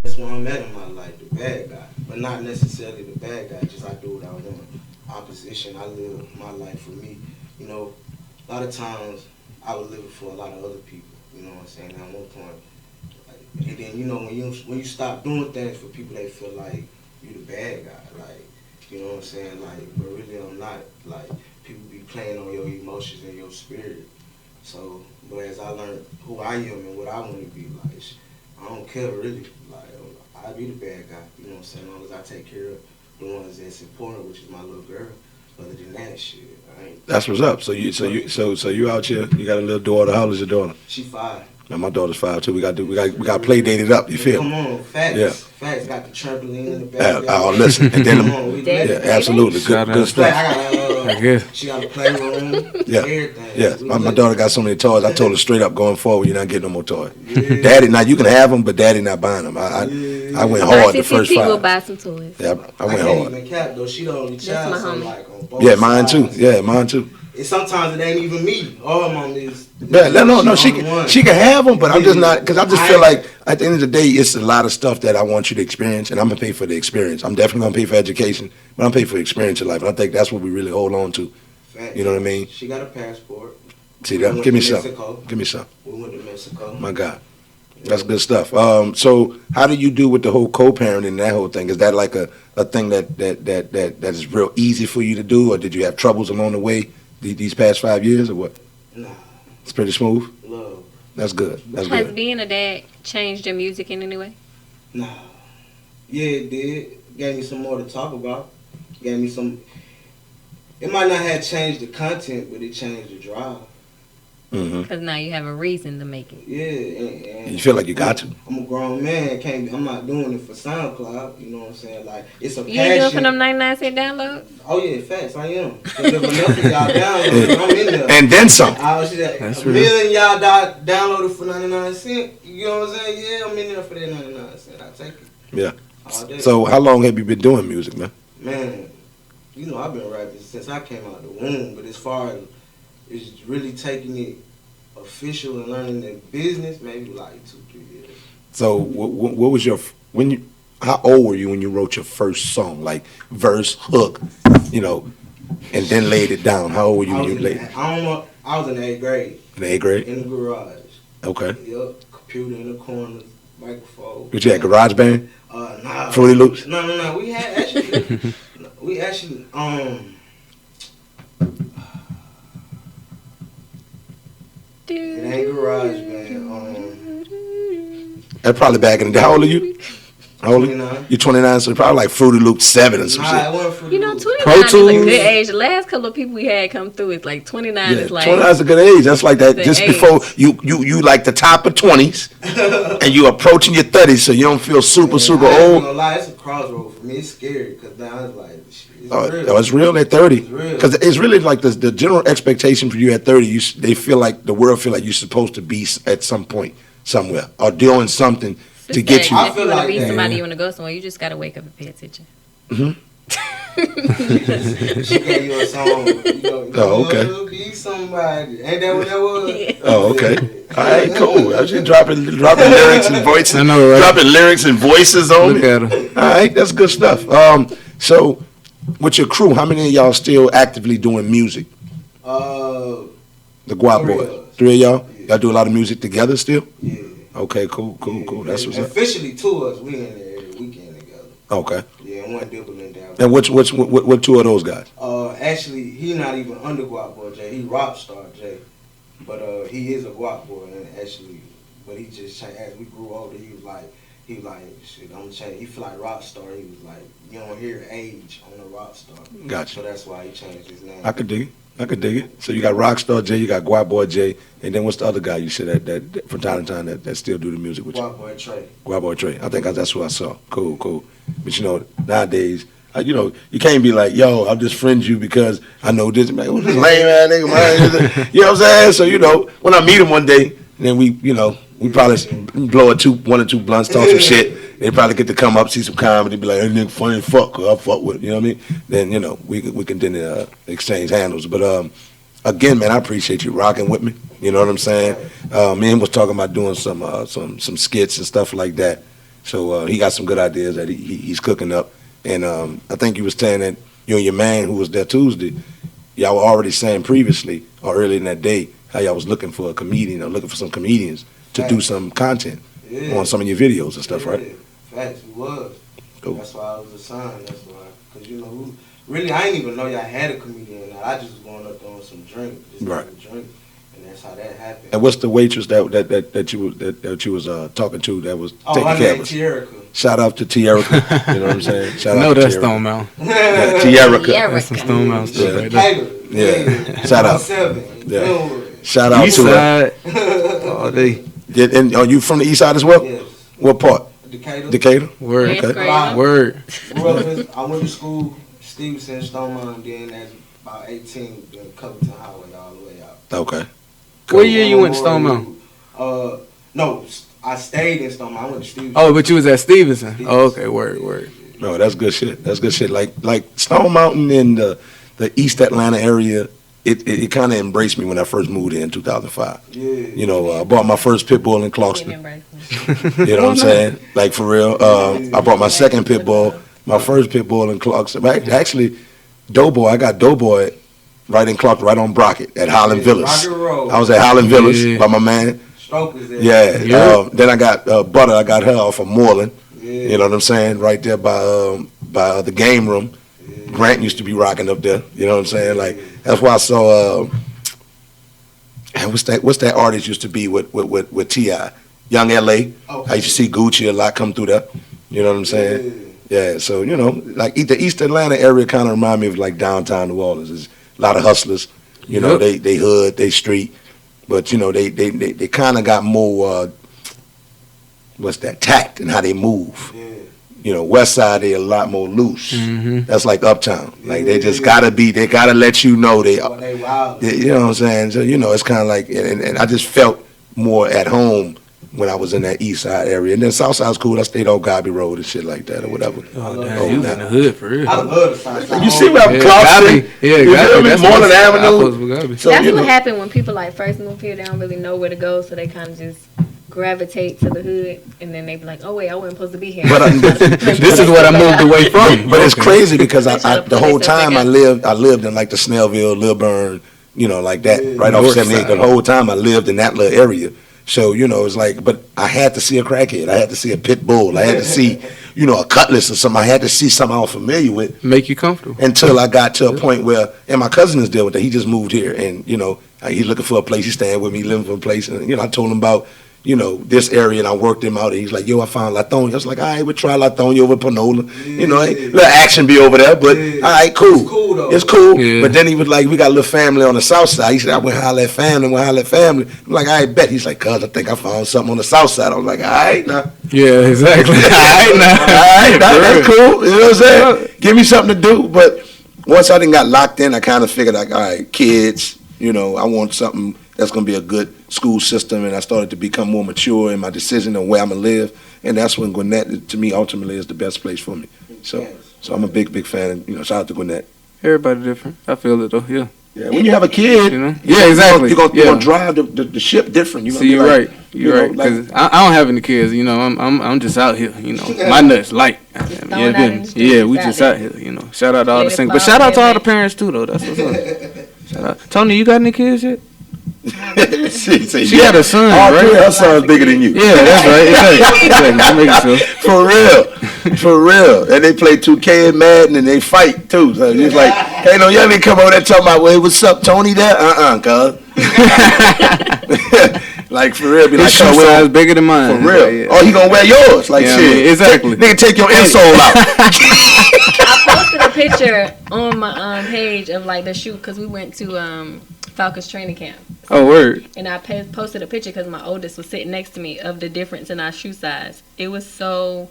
that's when I met in my life, the bad guy. But not necessarily the bad guy, just I do what I want. Opposition, I live my life for me. You know, a lot of times I was living for a lot of other people. You know what I'm saying? At one point, and then when you stop doing things for people, they feel like you the bad guy. Like, you know what I'm saying? Like, but really I'm not. Like, people be playing on your emotions and your spirit. So, but as I learned who I am and what I want to be, like, I don't care really. Like, I be the bad guy. You know what I'm saying? As long as I take care of the ones that's important, which is my little girl. Other than that, shit, I ain't. That's what's up. So you out here. You got a little daughter. How old is your daughter? She 5. Man, my daughter's 5 too. We got to play dated up. You feel? Come on, facts. Yeah. Facts. Got the trampoline in the back. Oh, listen. And then yeah, absolutely. Good stuff. I got she got a playroom. Yeah. Everything. Yeah. My daughter got so many toys. I told her straight up, going forward, you're not getting no more toys. Yeah. Daddy, now you can have them, but Daddy not buying them. I went hard the first 5. will buy some toys. Yeah, I went hard. can't even cap though. She the only child. So like on both yeah, mine sides. too. Yeah, mine too. And sometimes it ain't even me. All my mom is Yeah, no, she can have them, but I'm just not, because I just feel like at the end of the day, it's a lot of stuff that I want you to experience, and I'm gonna pay for the experience. I'm definitely gonna pay for education, but I'm pay for the experience in life, and I think that's what we really hold on to. You know what I mean? She got a passport. See that? Give me some. Give me some. We went to Mexico. My God, that's good stuff. So how do you do with the whole co-parenting and that whole thing? Is that like a thing that is real easy for you to do, or did you have troubles along the way these past 5 years, or what? Nah. It's pretty smooth. Love. That's good. That's Has good. being a dad changed your music in any way? Nah. Yeah, it did. Gave me some more to talk about. Gave me some. It might not have changed the content, but it changed the drive. Because now you have a reason to make it. Yeah, and You feel like you got to. I'm a grown man. I'm not doing it for SoundCloud. You know what I'm saying? Like, it's a passion. You ain't doing for them 99-cent downloads? Oh yeah, facts. I am. Cause if enough of y'all download, I'm in there. And then some. A million y'all downloaded for 99 cents. You know what I'm saying? Yeah, I'm in there for that 99 cents. I take it. Yeah. All day. So how long have you been doing music, man? Man, you know I've been rapping since I came out the womb. But as far as it's really taking it official and learning the business, maybe like 2-3 years. So what was your how old were you when you wrote your first song, like verse, hook, and then laid it down? How old were you when you laid it? I don't know. I was in the 8th grade. In the 8th grade? In the garage. Okay. Yep. Computer in the corner, microphone. Did you have Garage Band? Nah. Fruity Loops? No. We had actually. It ain't Garage Band. That's probably back in the day. How old are you? How old are you? 29. You're 29, so probably like Fruity Loops 7 or some Nah, shit. it wasn't Fruity Loops. 29 is a good age. The last couple of people we had come through, it's like 29 is like. 29 is a good age. That's like that. Just age. before you like the top of 20s, and you approaching your 30s, so you don't feel super I ain't old. gonna lie, it's a crossroad for me. It's scary because now it's like, it's real. Oh, it's real at 30. It's real. Because it's really like the general expectation for you at 30. They feel like the world feel like you're supposed to be at some point somewhere or doing something to get you. If you want to be somebody, you want to go somewhere, you just got to wake up and pay attention. She gave you a song. Oh, okay. Be somebody. Ain't that what that was? Yeah. Oh, okay. All right, cool. I was just dropping lyrics and voices. I know, right? Dropping lyrics and voices on Look me. at her. All right, that's good stuff. So, with your crew, how many of y'all still actively doing music? Uh, The Guap Three Boys. of us. 3 of y'all? Yeah. Y'all do a lot of music together still? Yeah. Okay, cool. That's what's up. Officially, 2 of us, we in there every weekend together. Okay. Yeah, and one dibbling down. And what 2 of those guys? Actually, he not even under Guap Boy J. He rock star J. But he is a Guap boy, and actually, but he just changed. As we grew older, he was like, shit, I'm changing. He feel like rock star. He was like, you don't hear age on a rock star. Gotcha. So that's why he changed his name. I could dig it. So you got Rockstar J, you got Guap Boy J, and then what's the other guy you said that from time to time that still do the music with you? Guap Boy Trey. Guap Boy Trey. I think that's who I saw. Cool. But nowadays, you can't be like, yo, I'll just friend you because I know this man. Who's this lame ass nigga, man? You know what I'm saying? So when I meet him one day, then we probably blow 1 or 2 blunts, talk some shit. They probably get to come up, see some comedy, be like, hey, nigga, funny as fuck, I fuck with it, you know what I mean? Then, we can then exchange handles. But again, man, I appreciate you rocking with me. You know what I'm saying? Me and him was talking about doing some skits and stuff like that. So he got some good ideas that he's cooking up. And I think he was saying that you and your man who was there Tuesday, y'all were already saying previously or earlier in that day how y'all was looking for a comedian or looking for some comedians to do some content on some of your videos and stuff, right? Facts, we was. Cool. That's why I was assigned. That's why. Because, really, I didn't even know y'all had a comedian. I just was going up there on some drink. Right. Drink. And that's how that happened. And what's the waitress that you was talking to that was taking care of us? Tierica. Shout out to Tierica. You know what I'm saying? Shout out to that's Tierica. Stone Mountain. Yeah, Tierica. That's some Stone Mountain stuff right there. Yeah. Shout out. 7. Yeah. Shout out East to side. All day. And are you from the east side as well? Yes. What part? Decatur. Word. Okay. Word. I went to school, Stevenson, Stone Mountain, then at about 18, then Covington Highway all the way out. Okay. What year you went to Stone Mountain? No, I stayed in Stone Mountain. I went to Stevenson. Oh, but you was at Stevenson. Oh, okay. Word. No, that's good shit. Like Stone Mountain in the East Atlanta area it kind of embraced me when I first moved here in 2005. Yeah. You know, I bought my first pit bull in Clarksville. You know what I'm saying? Like for real. I bought my second pit bull, my first pit bull in Clarksville. Actually, Doughboy, I got Doughboy right in Clarksville, right on Brockett at Highland Villas. I was at Highland Villas by my man. Yeah. Then I got Butter. I got her off of Moreland. You know what I'm saying? Right there by the game room. Grant used to be rocking up there. You know what I'm saying? Like that's why I saw. What's that artist used to be with T.I. Young L.A. I used to see Gucci a lot come through there. You know what I'm saying? Yeah. So you know, like the East Atlanta area kind of remind me of like downtown New Orleans. There's a lot of hustlers. You know, they hood, they street, but you know they kind of got more. What's that tact and how they move? You know, West Side they a lot more loose. That's like Uptown. Like they just gotta let you know they wild. You know what I'm saying? So you know, it's kind of like, and I just felt more at home when I was in that East Side area. And then South Side's cool. I stayed on Gobby Road and shit like that or whatever. Oh, damn, you was in the hood for real. I love the South Side. You see where I'm crossing? Gobby. Moreland Avenue. So, that's what happened when people like first move here. They don't really know where to go, so they kind of just gravitate to the hood, and then they be like, "Oh wait, I wasn't supposed to be here." But this is what I moved away from. But it's crazy because I the whole time I lived in like the Snellville, Lilburn, you know, like that, right off 78. The whole time I lived in that little area. So, you know, it's like, but I had to see a crackhead. I had to see a pit bull. I had to see, you know, a cutlass or something. I had to see something I was familiar with. Make you comfortable. Until I got to a point where, and my cousin is dealing with that. He just moved here, and, you know, he's looking for a place. He's staying with me, living for a place. And, you know, I told him about, you know, this area, and I worked him out. And he's like, yo, I found Latonia. I was like, all right, we'll try Latonia over Panola. You know, little action be over there, but all right, cool. It's cool, though. It's cool. Yeah. But then he was like, we got a little family on the south side. He said, I went holler at family, I'm like, I bet. He's like, cuz, I think I found something on the south side. I was like, all right, now. Yeah, exactly. All right, now. All right, now, that's cool. You know what I'm saying? Give me something to do. But once I done got locked in, I kind of figured, like, all right, kids, you know, I want something that's going to be a good school system, and I started to become more mature in my decision on where I'm going to live, and that's when Gwinnett, to me, ultimately is the best place for me. So I'm a big fan, and, you know, shout out to Gwinnett. Everybody different. I feel it, though, yeah. Yeah, when you have a kid, you know? Yeah, exactly. You're gonna drive the ship different. You're right. You're right. Because I don't have any kids. You know, I'm just out here. You know, my nuts light. Yeah, we just out here. You know, shout out to all the singles, but shout out to all the parents too, though. That's what's up. Shout out, Tony. You got any kids yet? she had a son, all right? Three of her sons bigger than you. Yeah, that's right. Exactly. I'm making sure. For real. And they play 2K and Madden, and they fight too. So it's like, hey, no, y'all didn't come over there talking about, well, what's up, Tony? There, cuz. Like for real, be like, shoe size bigger than mine. For real. Yeah. Oh, he gonna wear yours? Like shit. I mean, exactly. Nigga, take your insole out. I posted a picture on my page of like the shoe because we went to Falcons training camp. Oh, word. And I posted a picture because my oldest was sitting next to me of the difference in our shoe size. It was so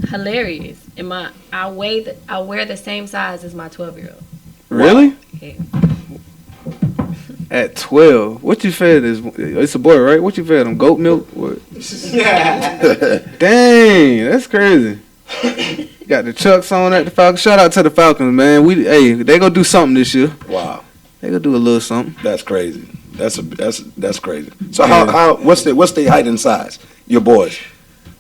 hilarious. And I wear the same size as my 12-year-old. Really? Yeah. At 12, what you fed is? It's a boy, right? What you fed him? Goat milk? What? Dang, that's crazy. Got the Chucks on at the Falcons. Shout out to the Falcons, man. They gonna do something this year. Wow. They gonna do a little something. That's crazy. That's crazy. So how what's their height and size? Your boys.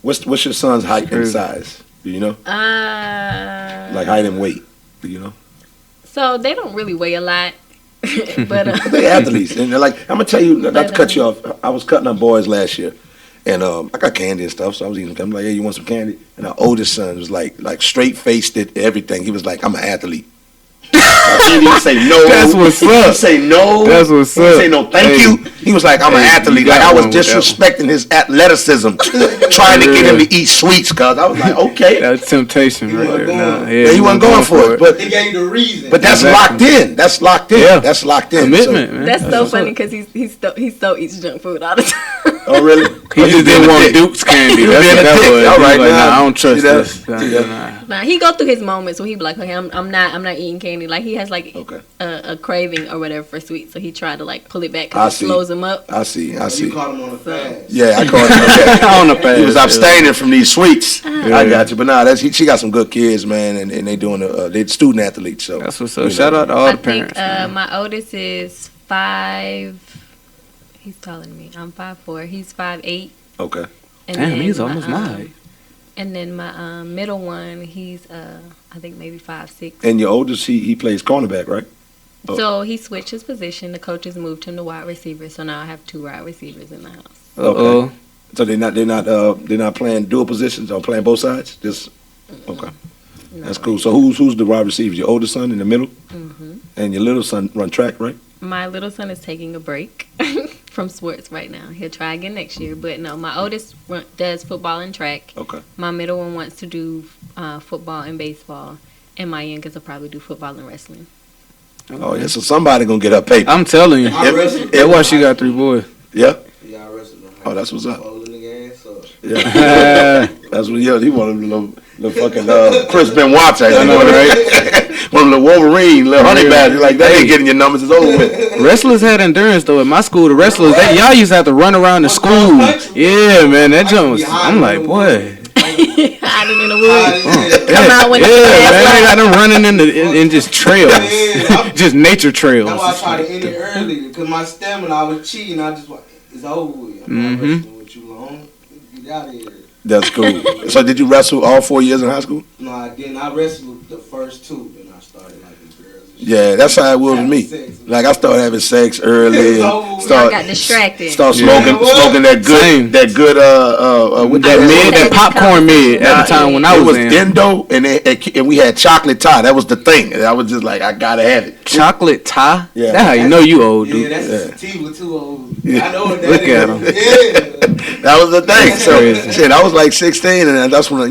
What's your son's height and size? Do you know? Like height and weight. Do you know? So they don't really weigh a lot. But they athletes, and they're like, I'm gonna tell you, not to cut you off. I was cutting up boys last year, and I got candy and stuff, so I was eating. I'm like, hey, you want some candy? And our oldest son was like straight faced it, everything. He was like, I'm an athlete. He didn't say no. That's what's up. He didn't say no. That's what's he didn't up. say no. Thank you. He was like, I'm an athlete. Like I was disrespecting his athleticism, trying to get him to eat sweets. Cause I was like, okay, that's temptation right there. Yeah, he wasn't going for it, but he gave you the reason. But that's locked in. That's locked in. Yeah. That's locked in. Commitment, man. That's so funny because he still eats junk food all the time. Oh really? He just didn't want Duke's candy. That's what that was. All right, like, nah, I don't trust this. Nah, he go through his moments where he be like, okay, I'm not eating candy. Like he has like a craving or whatever for sweets, so he tried to like pull it back because it slows him up. I see. You caught him on the fast. Yeah, I caught him on the fast. He was abstaining from these sweets. I got you, but nah, she got some good kids, man, and they doing they student athletes. So that's what's up. Shout out to all the parents. My oldest is 5. He's taller than me. I'm 5'4". He's 5'8". Okay. And damn, he's almost my height. And then my middle one, he's I think maybe 5'6". And your oldest, he plays cornerback, right? Oh. So he switched his position. The coaches moved him to wide receiver. So now I have 2 wide receivers in the house. Okay. So they're not playing dual positions or playing both sides. Just okay. No. That's cool. So who's the wide receiver? Your oldest son in the middle, and your little son run track, right? My little son is taking a break from sports right now. He'll try again next year. But no, my oldest does football and track. Okay. My middle one wants to do football and baseball. And my youngest will probably do football and wrestling. Oh, yeah. So somebody going to get her paper. I'm telling you. That's why she got 3 boys. Yeah? Yeah, I wrestled them. Oh, that's what's up. Yeah. That's what he wanted the fucking Chris Benoit type. I know, right? One of the Wolverine, little honey badger, like that ain't getting your numbers, it's over with. Wrestlers had endurance though. At my school, the wrestlers, y'all used to have to run around the school. Yeah, man, that jump was, I'm like, boy. Hiding in the woods. Come out when they got them running in just trails. Just nature trails. That's why I tried to end it early, because my stamina, I was cheating. I just it's over with. I'm not wrestling with you long. Get out of here. That's cool. So did you wrestle all 4 years in high school? No, I didn't. I wrestled the first 2, then I started liking girls. Yeah, that's how it was with me. Like I started having sex early. I got distracted. Start smoking that good that popcorn mid at the time when I was in. Endo and we had chocolate tie. That was the thing. And I was just like, I gotta have it. Chocolate tie? Yeah. That's how you know you old, dude. Yeah, that's sativa too old. Yeah. I know what that Look is. at him. Yeah. That was the thing. So shit, I was like 16, and that's when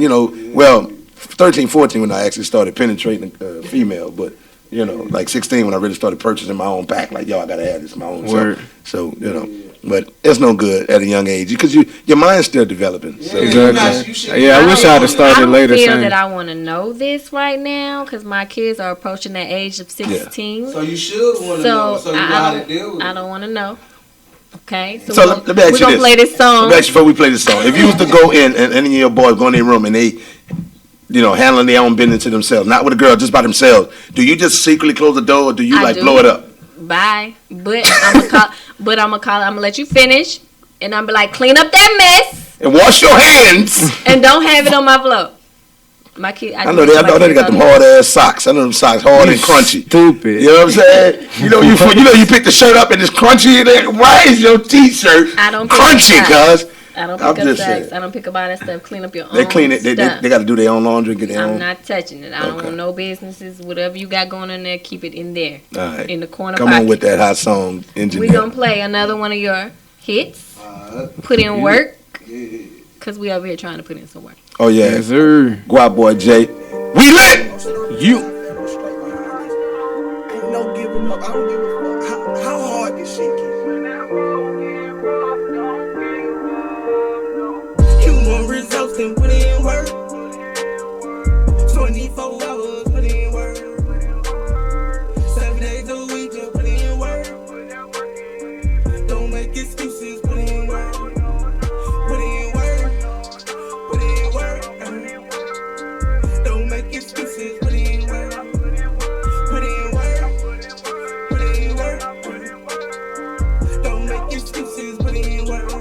13, 14 when I actually started penetrating female, but. Like 16 when I really started purchasing my own pack. Like, yo, I gotta have this my own. So but it's no good at a young age because your mind's still developing. So. Exactly. Yeah, I wish I had started later. I feel that I want to know this right now because my kids are approaching that age of 16. Yeah. So you should want to know. So you know how to deal with it. I don't want to know. Okay, so let me ask you this. We're gonna play this song. Let me ask you before we play this song. If you was to go in and any of your boys go in their room and they handling their own business to themselves, not with a girl, just by themselves. Do you just secretly close the door, or do you blow it up? Bye. But I'm gonna let you finish, and I'm like, clean up that mess and wash your hands, and don't have it on my floor. My kid, I know they got them hard ass socks. I know them socks hard and crunchy. Stupid. You know what I'm saying? You pick the shirt up and it's crunchy. And why is your t-shirt crunchy? Cuz. I don't pick up sacks. I don't pick up all that stuff. Clean up your own They clean it. They got to do their own laundry. Get their own. I'm not touching it. I don't want no businesses. Whatever you got going in there, keep it in there. All right. In the corner Come on with that hot song, engineer. We're going to play another one of your hits. Put in work. Because we over here trying to put in some work. Oh, yeah. Yes, sir. Guap Boy J. We lit! You. Ain't no giving up. I don't give a fuck how hard this shit gets. Results and put in work. 24 hours, put in work. 7 days a week, just put in work. Don't make excuses, put in work. Put in work. Put in work. Don't make excuses, put in work. Put in work. Put in work. Don't make excuses, put in work.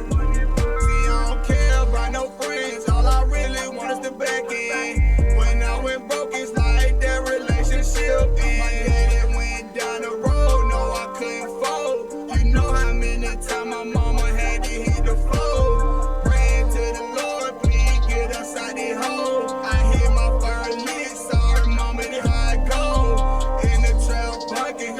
When I went broke, it's like that relationship ended. My daddy went down the road, no, I couldn't fold. You know how many times my mama had to hit the floor. Praying to the Lord, please get us out the hole. I hit my first lick, sorry mama, that's how I go. In the trap bucket,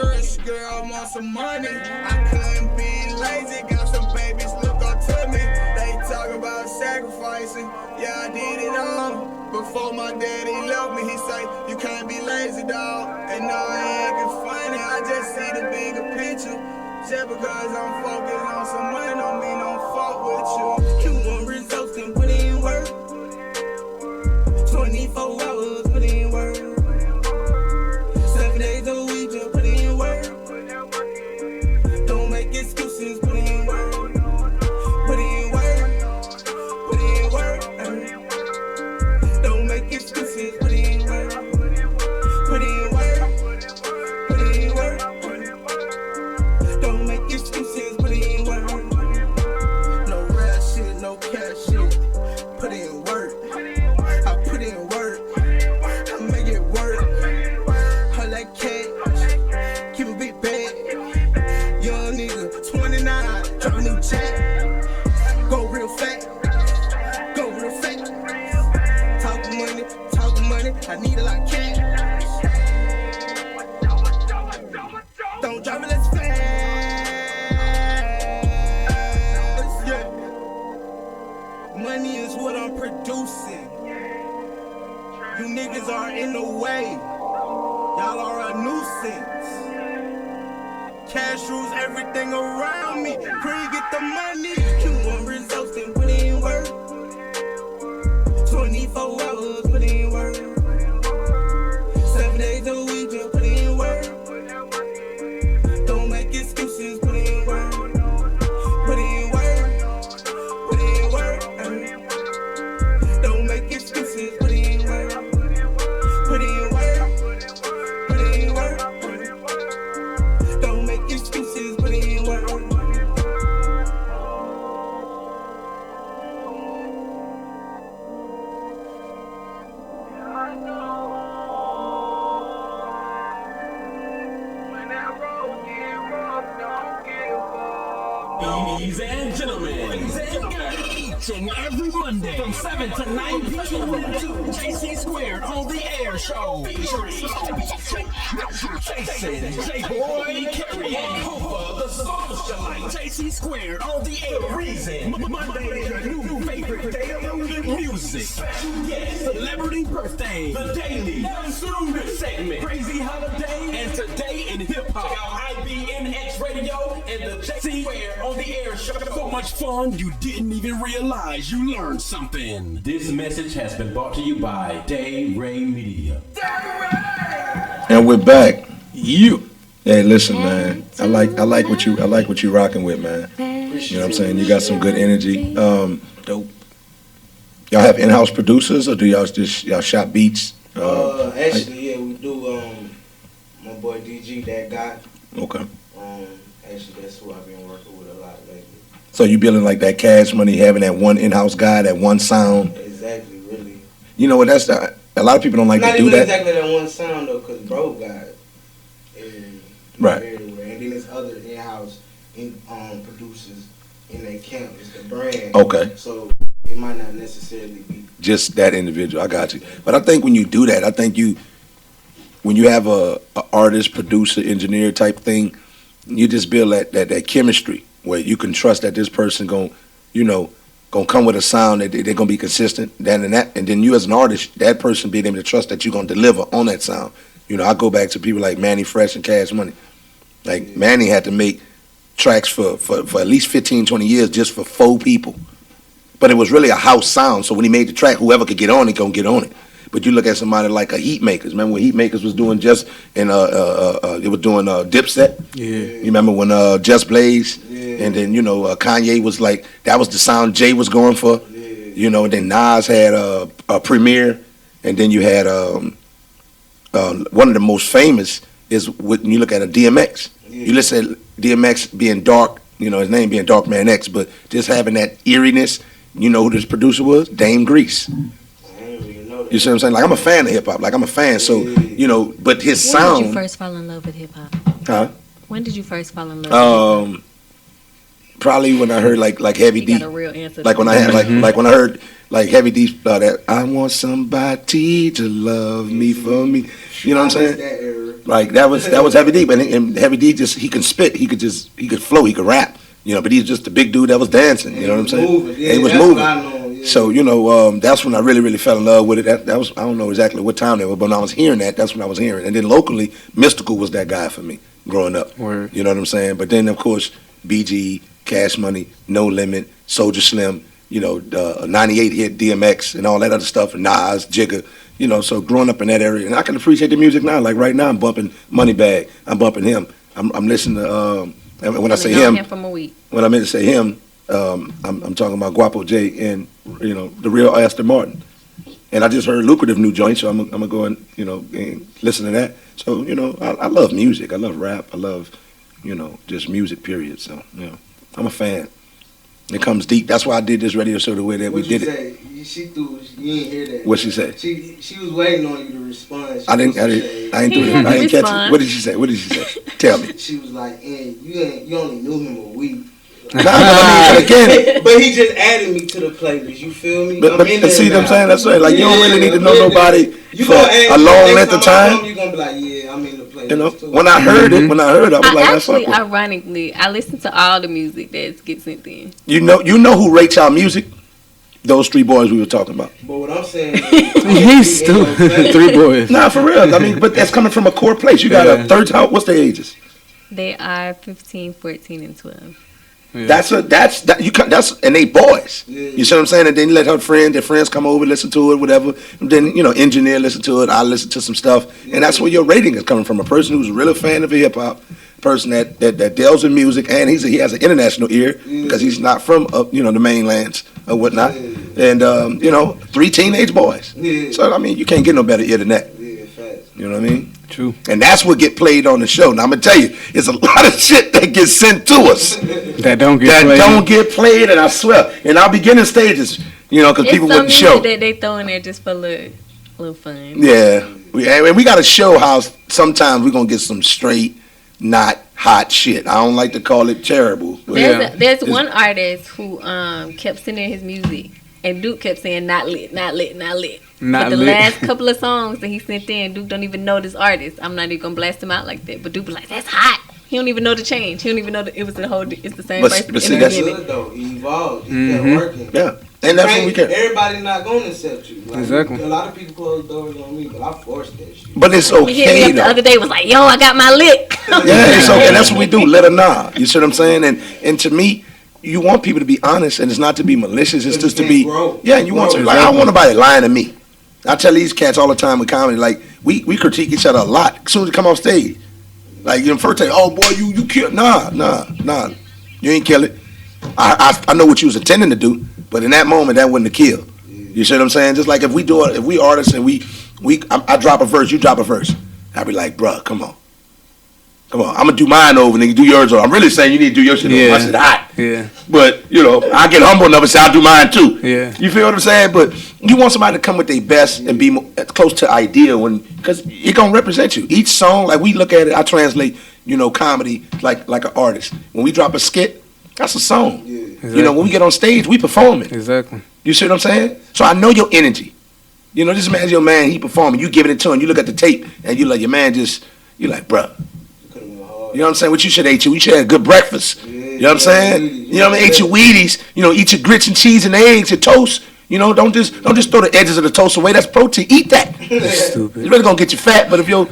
girl want some money. I couldn't be lazy, got some babies look up to me. They talk about sacrificing, yeah, I did it all. Before my daddy left me, he say, you can't be lazy, dog. And no, I ain't acting funny, I just see the bigger picture. Just because I'm focused on some money don't mean don't fuck with you. You want results and put in work. 24 hours. cash in, put in work. I put in work, I make it work. All that cash, keep a big bag. Young nigga, 29, drop a new check. Go real fast, go real fast. Talk money, I need a lot of cash. Don't drive it less fast, yeah. Money is what I'm producing. You niggas are in the way. Y'all are a nuisance. Cash rules everything around me. Pray get the money. You want results, then put in work. 24 hours, put in work. 7 days a week, just put in work. Don't make excuses, put in work. Put in work. Put in work. Don't make excuses, put in work. Put in work. Put in work. Don't make excuses, put in work. Ladies and gentlemen, each and every Monday from 7 to 9 p.m. JC Squared on the Air Show featuring Jason J-Boy Carey and Hooper the Socialite. JC Squared on the Air. Reason Monday is your new favorite day of the music. Special guest, celebrity birthday, the daily student segment, crazy holiday, and today in hip hop. IBNX Radio and the JC Squared on the Air Show. So much fun you didn't even realize you learned something. This message has been brought to you by Day Ray Media. And we're back. You. Hey, listen, man. I like what you rocking with, man. You know what I'm saying? You got some good energy. Dope. Y'all have in-house producers, or do y'all shop beats? Actually, yeah, we do. My boy DG, that guy. Okay. Actually, that's who I've been working with a lot lately. So you building like that Cash Money, having that one in-house guy, that one sound. Exactly, really. You know what? That's a lot of people don't like to do that. Not exactly that one sound though, cause bro got right everywhere, and then there's other in-house producers in their camp. It's the brand. Okay. So it might not necessarily be just that individual. I got you. But I think when you do that, when you have a artist, producer, engineer type thing, you just build that chemistry where you can trust that this person gonna come with a sound that they're gonna be consistent. And then you as an artist, that person being able to trust that you're gonna deliver on that sound. You know, I go back to people like Manny Fresh and Cash Money. Like Manny had to make tracks for at least 15, 20 years just for 4 people. But it was really a house sound. So when he made the track, whoever could get on it, gonna get on it. But you look at somebody like a Heatmakers. Remember when Heatmakers was doing it was doing Dipset? Yeah. You remember when Just Blaze? Yeah. And then, Kanye was like, that was the sound Jay was going for. Yeah. And then Nas had a Premier. And then you had one of the most famous is when you look at a DMX. Yeah. You listen at DMX being dark, his name being Dark Man X, but just having that eeriness. You know who this producer was? Dame Grease. You see what I'm saying? Like, I'm a fan of hip hop. Like, I'm a fan. So, but his sound. When did you first fall in love with hip hop? Huh? When did you first fall in love with hip hop? Probably when I heard like Heavy D. Got a real answer. Like when I had like when I heard like Heavy D that I want somebody to love me for me. You know what I'm saying? Like that was Heavy D. And Heavy D he can spit. He could flow. He could rap. But he's just a big dude that was dancing. You know what I'm saying? Yeah, he was moving. Yeah. So that's when I really fell in love with it. That was, I don't know exactly what time they were, but when I was hearing that's when I was hearing. And then locally, Mystical was that guy for me growing up. Word. You know what I'm saying? But then of course BG, Cash Money, No Limit, Soulja Slim, 98 hit DMX and all that other stuff, and Nas, Jigga. So growing up in that area, and I can appreciate the music now. Like right now, I'm bumping Moneybag. I'm bumping him. I'm listening to. And when I say him, when I meant to say him, I'm talking about Guapo J and the real Aston Martin. And I just heard Lucrative new joint, so I'm gonna go and and listen to that. So I love music. I love rap. I love just music. Period. So I'm a fan. It comes deep. That's why I did this radio show the way that we did it. She threw. You didn't hear that. What she said? She was waiting on you to respond. I didn't do it. I didn't catch it. What did she say? Tell me. She was like, you only knew him a week. Again. But he just added me to the playlist. You feel me? But see what I'm saying? That's right. Like, you don't really need to know nobody for a long length of time. You're going to be like, yeah, I'm in the playlist. You know, too. when I heard it, I was like, that's actually, ironically, I listen to all the music that gets sent in. You know who rates our music? Those 3 boys we were talking about. But what I'm saying he's stupid. 3 boys. Nah, for real. I mean, but that's coming from a core place. You got a third child. What's their ages? They are 15, 14, and 12. Yeah. That's and they boys. Yeah. You see what I'm saying? And then you let their friends come over, listen to it, whatever. And then, engineer listen to it. I listen to some stuff. And that's where your rating is coming from. A person who's a real fan of hip hop, person that delves in music, and he has an international ear because he's not from the mainlands or whatnot. And 3 teenage boys. So I mean, you can't get no better ear than that. You know what I mean? True. And that's what get played on the show. Now I'm gonna tell you, it's a lot of shit that gets sent to us that don't get played. And I swear, in our beginning stages, because people wouldn't show. That they throw in there just for a little fun. Yeah, we got to show how sometimes we're gonna get some straight, not hot shit. I don't like to call it terrible. There's one artist who kept sending his music, and Duke kept saying not lit, not lit, not lit. But the last couple of songs that he sent in, Duke don't even know this artist. I'm not even gonna blast him out like that. But Duke was like, "That's hot." He don't even know the change. He don't even know that it's the same person. But see, that's good though. He evolved. He kept working. Yeah, and that's what we care. Everybody's not gonna accept you. Like, exactly. A lot of people close doors on me, but I forced that shit. But it's okay. He hit me up the other day. Was like, "Yo, I got my lick." Yeah, it's okay. That's what we do. Let her know. You see what I'm saying? And to me, you want people to be honest, and it's not to be malicious. It's just to be. Yeah, and you want to like. I don't want nobody lying to me. I tell these cats all the time with comedy, like, we critique each other a lot as soon as we come off stage. Like, first day, oh, boy, you killed. Nah. You ain't kill it. I know what you was intending to do, but in that moment, that wasn't a kill. You see what I'm saying? Just like if we artists and I drop a verse, you drop a verse. I'll be like, bruh, come on. I'm going to do mine over, nigga, do yours over. I'm really saying you need to do your shit over. My shit hot. Yeah. But, I get humble enough and say I'll do mine too. Yeah. You feel what I'm saying? But you want somebody to come with their best and be close to ideal because it's going to represent you. Each song, like we look at it, I translate, comedy like an artist. When we drop a skit, that's a song. Yeah. Exactly. When we get on stage, we perform it. Exactly. You see what I'm saying? So I know your energy. Just imagine your man, he performing, you giving it to him, you look at the tape, and you like, your man you like, bruh. You know what I'm saying? What you should have ate you should have a good breakfast. You know what I'm saying? You know what I mean? Eat your Wheaties. Eat your grits and cheese and eggs and toast. Don't just throw the edges of the toast away. That's protein. Eat that. Stupid. It's really gonna get you fat, but if your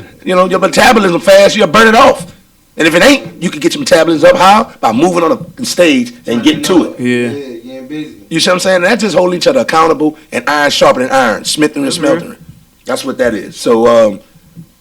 metabolism fast, you'll burn it off. And if it ain't, you can get your metabolism up. How? By moving on the stage and getting to it. Yeah. You see what I'm saying? And that's just holding each other accountable and iron sharpening iron, smithing and smelting. That's what that is. So I'm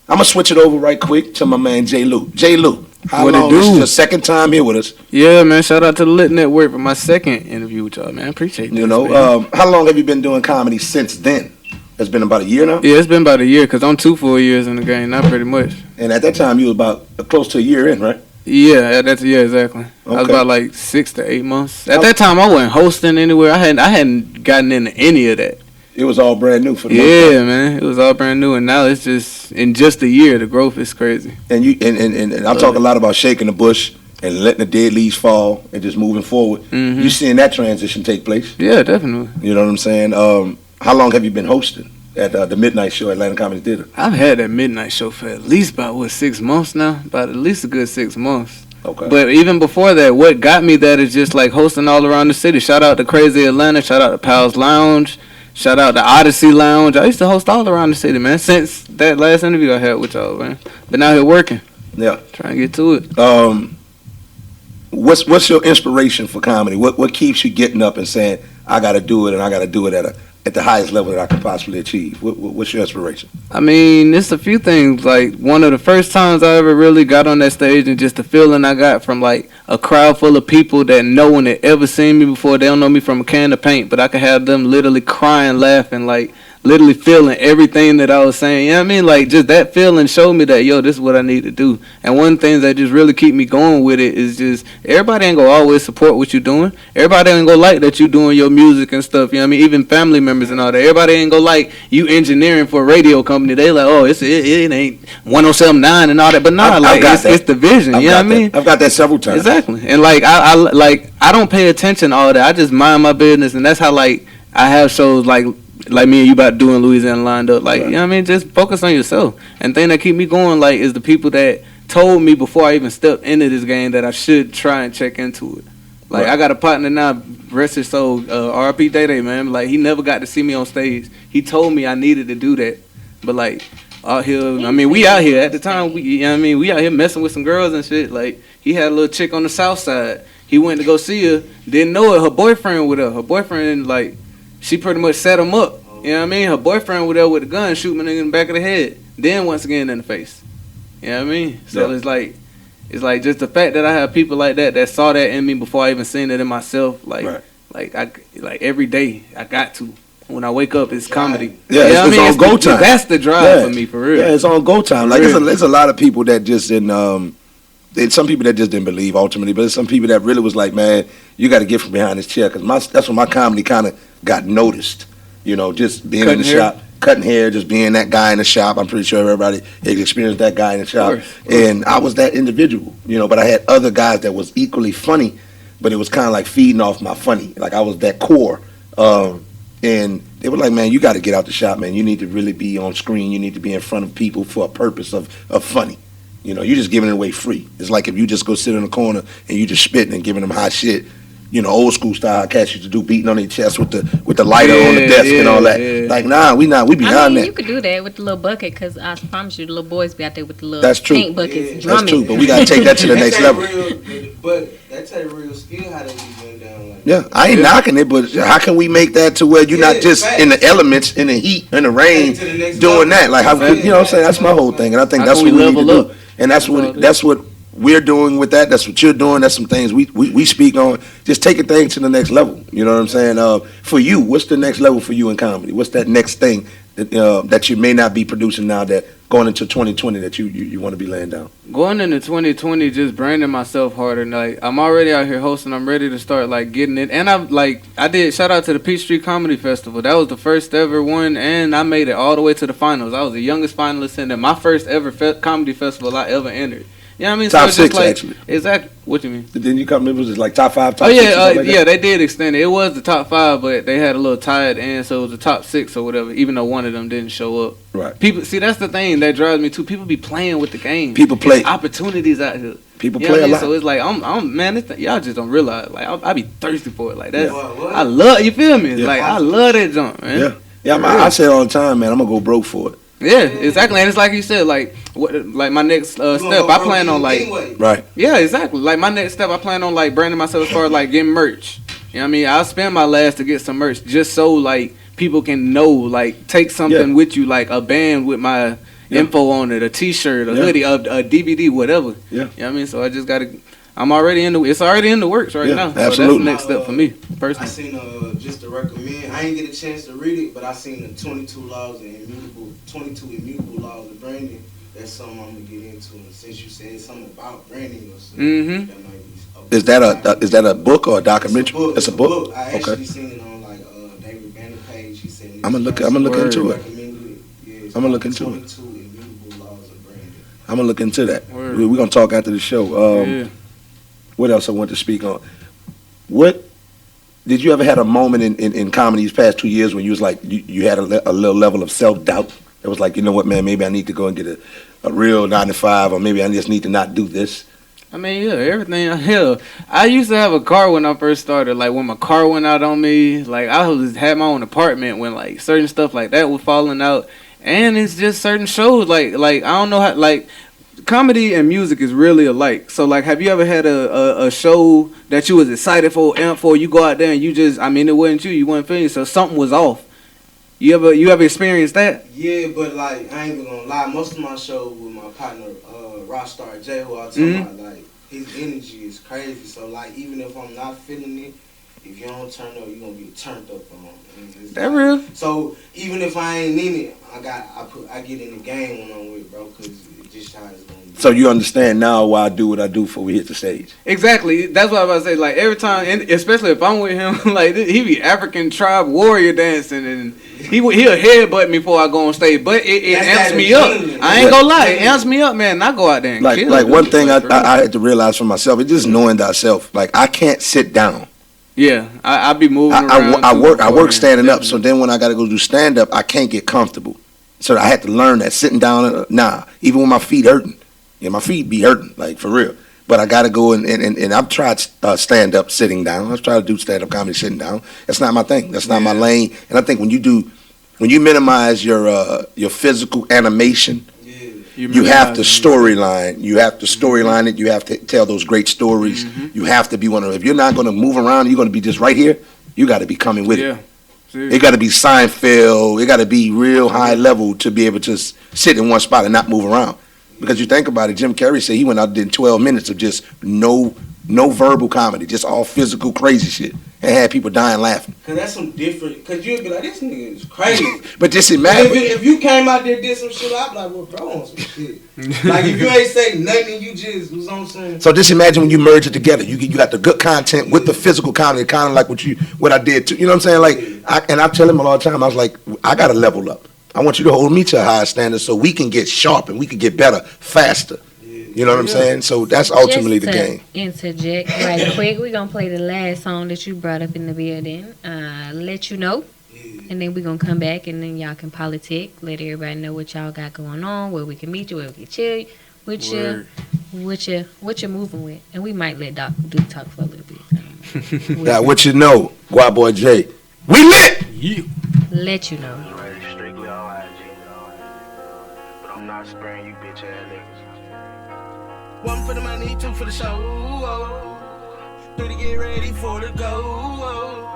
gonna switch it over right quick to my man J. Lou. J. Lou. How long? This is your second time here with us. Yeah, man. Shout out to the Litt Netwrk for my second interview with y'all, man. Appreciate this, how long have you been doing comedy since then? It's been about a year now? Yeah, it's been about a year because I'm 2 full years in the game, not pretty much. And at that time, you was about close to a year in, right? Yeah, exactly. Okay. I was about like 6 to 8 months. At that time, I wasn't hosting anywhere. I hadn't gotten into any of that. It was all brand new for the most part. Man. It was all brand new, and now it's just in just a year, the growth is crazy. And I'm talking a lot about shaking the bush and letting the dead leaves fall and just moving forward. Mm-hmm. You seeing that transition take place? Yeah, definitely. You know what I'm saying? How long have you been hosting at the midnight show at Atlanta Comedy Theater? I've had that midnight show for at least about 6 months now. About at least a good 6 months. Okay. But even before that, what got me that is just like hosting all around the city. Shout out to Crazy Atlanta. Shout out to Pal's Lounge. Shout out to Odyssey Lounge. I used to host all around the city, man, since that last interview I had with y'all, man. Been out here working. Yeah. Trying to get to it. What's your inspiration for comedy? What keeps you getting up and saying, I got to do it, and I got to do it at the highest level that I could possibly achieve? What's your inspiration? I mean, it's a few things. Like, one of the first times I ever really got on that stage and just the feeling I got from, like, a crowd full of people that no one had ever seen me before. They don't know me from a can of paint, but I could have them literally crying, laughing, like literally feeling everything that I was saying. You know what I mean? Like, just that feeling showed me that, yo, this is what I need to do. And one of the things that just really keep me going with it is just, everybody ain't gonna always support what you're doing. Everybody ain't gonna like that you doing your music and stuff. You know what I mean? Even family members and all that. Everybody ain't gonna like you engineering for a radio company. They like, oh, it ain't 107.9 and all that. But nah, it's the vision. You know what I mean? I've got that several times. Exactly. And like, I don't pay attention to all that. I just mind my business, and that's how like I have shows like me and you about doing Louisiana lined up. Like, right. You know what I mean? Just focus on yourself. And the thing that keep me going, like, is the people that told me before I even stepped into this game that I should try and check into it. Like, right. I got a partner now, rest his soul, RP Day Day, man. Like, he never got to see me on stage. He told me I needed to do that. But, like, out here, I mean, we out here. At the time, you know what I mean? We out here messing with some girls and shit. Like, he had a little chick on the south side. He went to go see her. Didn't know it. Her boyfriend with her. Her boyfriend, like, she pretty much set him up. You know what I mean? Her boyfriend was there with a gun, shooting a nigga in the back of the head. Then once again in the face. You know what I mean? So yeah. It's like just the fact that I have people like that saw that in me before I even seen it in myself. Like, right. like every day I got to. When I wake up, it's comedy. Yeah, you know it's on go time. That's the drive for me, for real. Yeah, it's on go time. Like, there's a lot of people that just didn't. There's some people that just didn't believe ultimately, but there's some people that really was like, man, you got to get from behind this chair, because that's when my comedy kind of got noticed. You know, just being in the shop, cutting hair, just being that guy in the shop. I'm pretty sure everybody has experienced that guy in the shop. Of course. And I was that individual, you know, but I had other guys that was equally funny, but it was kind of like feeding off my funny. Like, I was that core. And they were like, man, you got to get out the shop, man. You need to really be on screen. You need to be in front of people for a purpose of funny. You know, you're just giving it away free. It's like if you just go sit in the corner and you just spitting and giving them hot shit. You know, old school style cats used to do, beating on their chest with the lighter on the desk and all that. Yeah. Like, nah, we beyond that. You could do that with the little bucket, because I promise you, the little boys be out there with the little paint buckets drumming. That's true, but we gotta take that to the next level. But that's a real skill how they be going down. Like yeah, I ain't knocking it, but how can we make that to where you're not just in the elements, in the heat, in the rain, doing that? Like, how, you know what I'm saying? That's my whole thing, and I think that's what we need to do. And that's what we're doing with that. That's what you're doing. That's some things we speak on. Just taking things to the next level. You know what I'm saying? For you, what's the next level for you in comedy? What's that next thing that you may not be producing now, that going into 2020 that you want to be laying down? Going into 2020, just branding myself harder. Like, I'm already out here hosting. I'm ready to start like getting it. And I did shout out to the Peachtree Comedy Festival. That was the first ever one, and I made it all the way to the finals. I was the youngest finalist in there. My first ever comedy festival I ever entered. You know what I mean? Top so 6, like, actually. Exactly. What you mean? Then you come, it was just like top 5, top 6? Oh, yeah, like yeah, they did extend it. It was the top 5, but they had a little tie at the end, so it was the top 6 or whatever, even though one of them didn't show up. Right. People, see, that's the thing that drives me too. People be playing with the game. People play. There's opportunities out here. People play a lot. So it's like, man, y'all just don't realize. Like, I be thirsty for it. Like, that. I love, you feel me? Yeah. Like, I love that jump, man. Yeah, I say it all the time, man, I'm going to go broke for it. Yeah, exactly. And it's like you said, like my next step, I plan on like right. Yeah, exactly. Like my next step, I plan on like branding myself as far as like getting merch. You know what I mean? I'll spend my last to get some merch just so like people can know, like take something with you, like a band with my info on it, a T-shirt, a hoodie, a DVD, whatever. Yeah. You know what I mean? So I just gotta. It's already in the works right now. Absolutely. So that's the next step for me, personally. I seen just to recommend. I ain't get a chance to read it, but I seen the 22 immutable laws of branding. That's something I'm gonna get into. And since you said something about branding or something, that might be. Is that a book or a documentary? It's a book. I actually seen it on like David Banner page. He said. I'm gonna look into it. I'm gonna look into it. 22 immutable laws of branding. I'm gonna look into that. We're gonna talk after the show. What else I want to speak on? What did you ever had a moment in comedy these past 2 years when you was like you had a little level of self-doubt? It was like, you know what, man, maybe I need to go and get a real 9 to 5, or maybe I just need to not do this. I mean, yeah, everything. Hell, I used to have a car when I first started. Like when my car went out on me, like I had my own apartment when like certain stuff like that was falling out, and it's just certain shows like I don't know how like. Comedy and music is really alike. So, like, have you ever had a show that you was excited for, amped for, you go out there and you just, I mean, it wasn't you wasn't feeling, so something was off. You ever experienced that? Yeah, but, like, I ain't even gonna lie, most of my shows with my partner, Rockstar J, who I talking about, like, his energy is crazy. So, like, even if I'm not feeling it, if you don't turn up, you gonna be turned up on. That real. So even if I ain't in it, I get in the game when I'm with, bro, cause it's just how it's gonna be. So you understand now why I do what I do before we hit the stage. Exactly. That's what I was about to say. Like every time, and especially if I'm with him, like he be African tribe warrior dancing, and he'll headbutt me before I go on stage. But it amps me up. I ain't gonna lie, it amps me up, man. And I go out there and kill. Like one thing I had to realize for myself, it's just knowing thyself. Like I can't sit down. Yeah, I be moving around. I work standing up, so then when I got to go do stand up, I can't get comfortable. So I had to learn that sitting down. Even when my feet hurting, my feet be hurting, like for real. But I got to go and I've tried stand up sitting down. I've tried to do stand up comedy sitting down. That's not my thing. That's not my lane. And I think when you minimize your physical animation. You have to storyline. You have to storyline it. You have to tell those great stories. You have to be one of them. If you're not going to move around, you're going to be just right here. You got to be coming with it. It got to be Seinfeld. It got to be real high level to be able to sit in one spot and not move around. Because you think about it, Jim Carrey said he went out there in 12 minutes of just no verbal comedy, just all physical crazy shit, and had people dying laughing. Cause that's some different. Cause you'd be like, this nigga is crazy. But just imagine if you came out there and did some shit, I'd be like, well, bro, on some shit. Like if you ain't say nothing, you just was on some. So just imagine when you merge it together, you got the good content with the physical comedy, kind of like what I did too. You know what I'm saying? Like, I tell him all the time, I was like, I got to level up. I want you to hold me to a higher standard so we can get sharp and we can get better faster. You know what I'm saying? So that's ultimately the game. Interject right quick. We're going to play the last song that you brought up in the building. Let you know. And then we're going to come back and then y'all can politic. Let everybody know what y'all got going on, where we can meet you, where we can chill, what you're moving with. And we might let Doc do talk for a little bit. Now, what you know, Guap Boy J. We lit! Yeah. Let you know. Strictly all IG, but I'm not sparing you bitch ass niggas. One for the money, two for the show. Three to get ready for the go.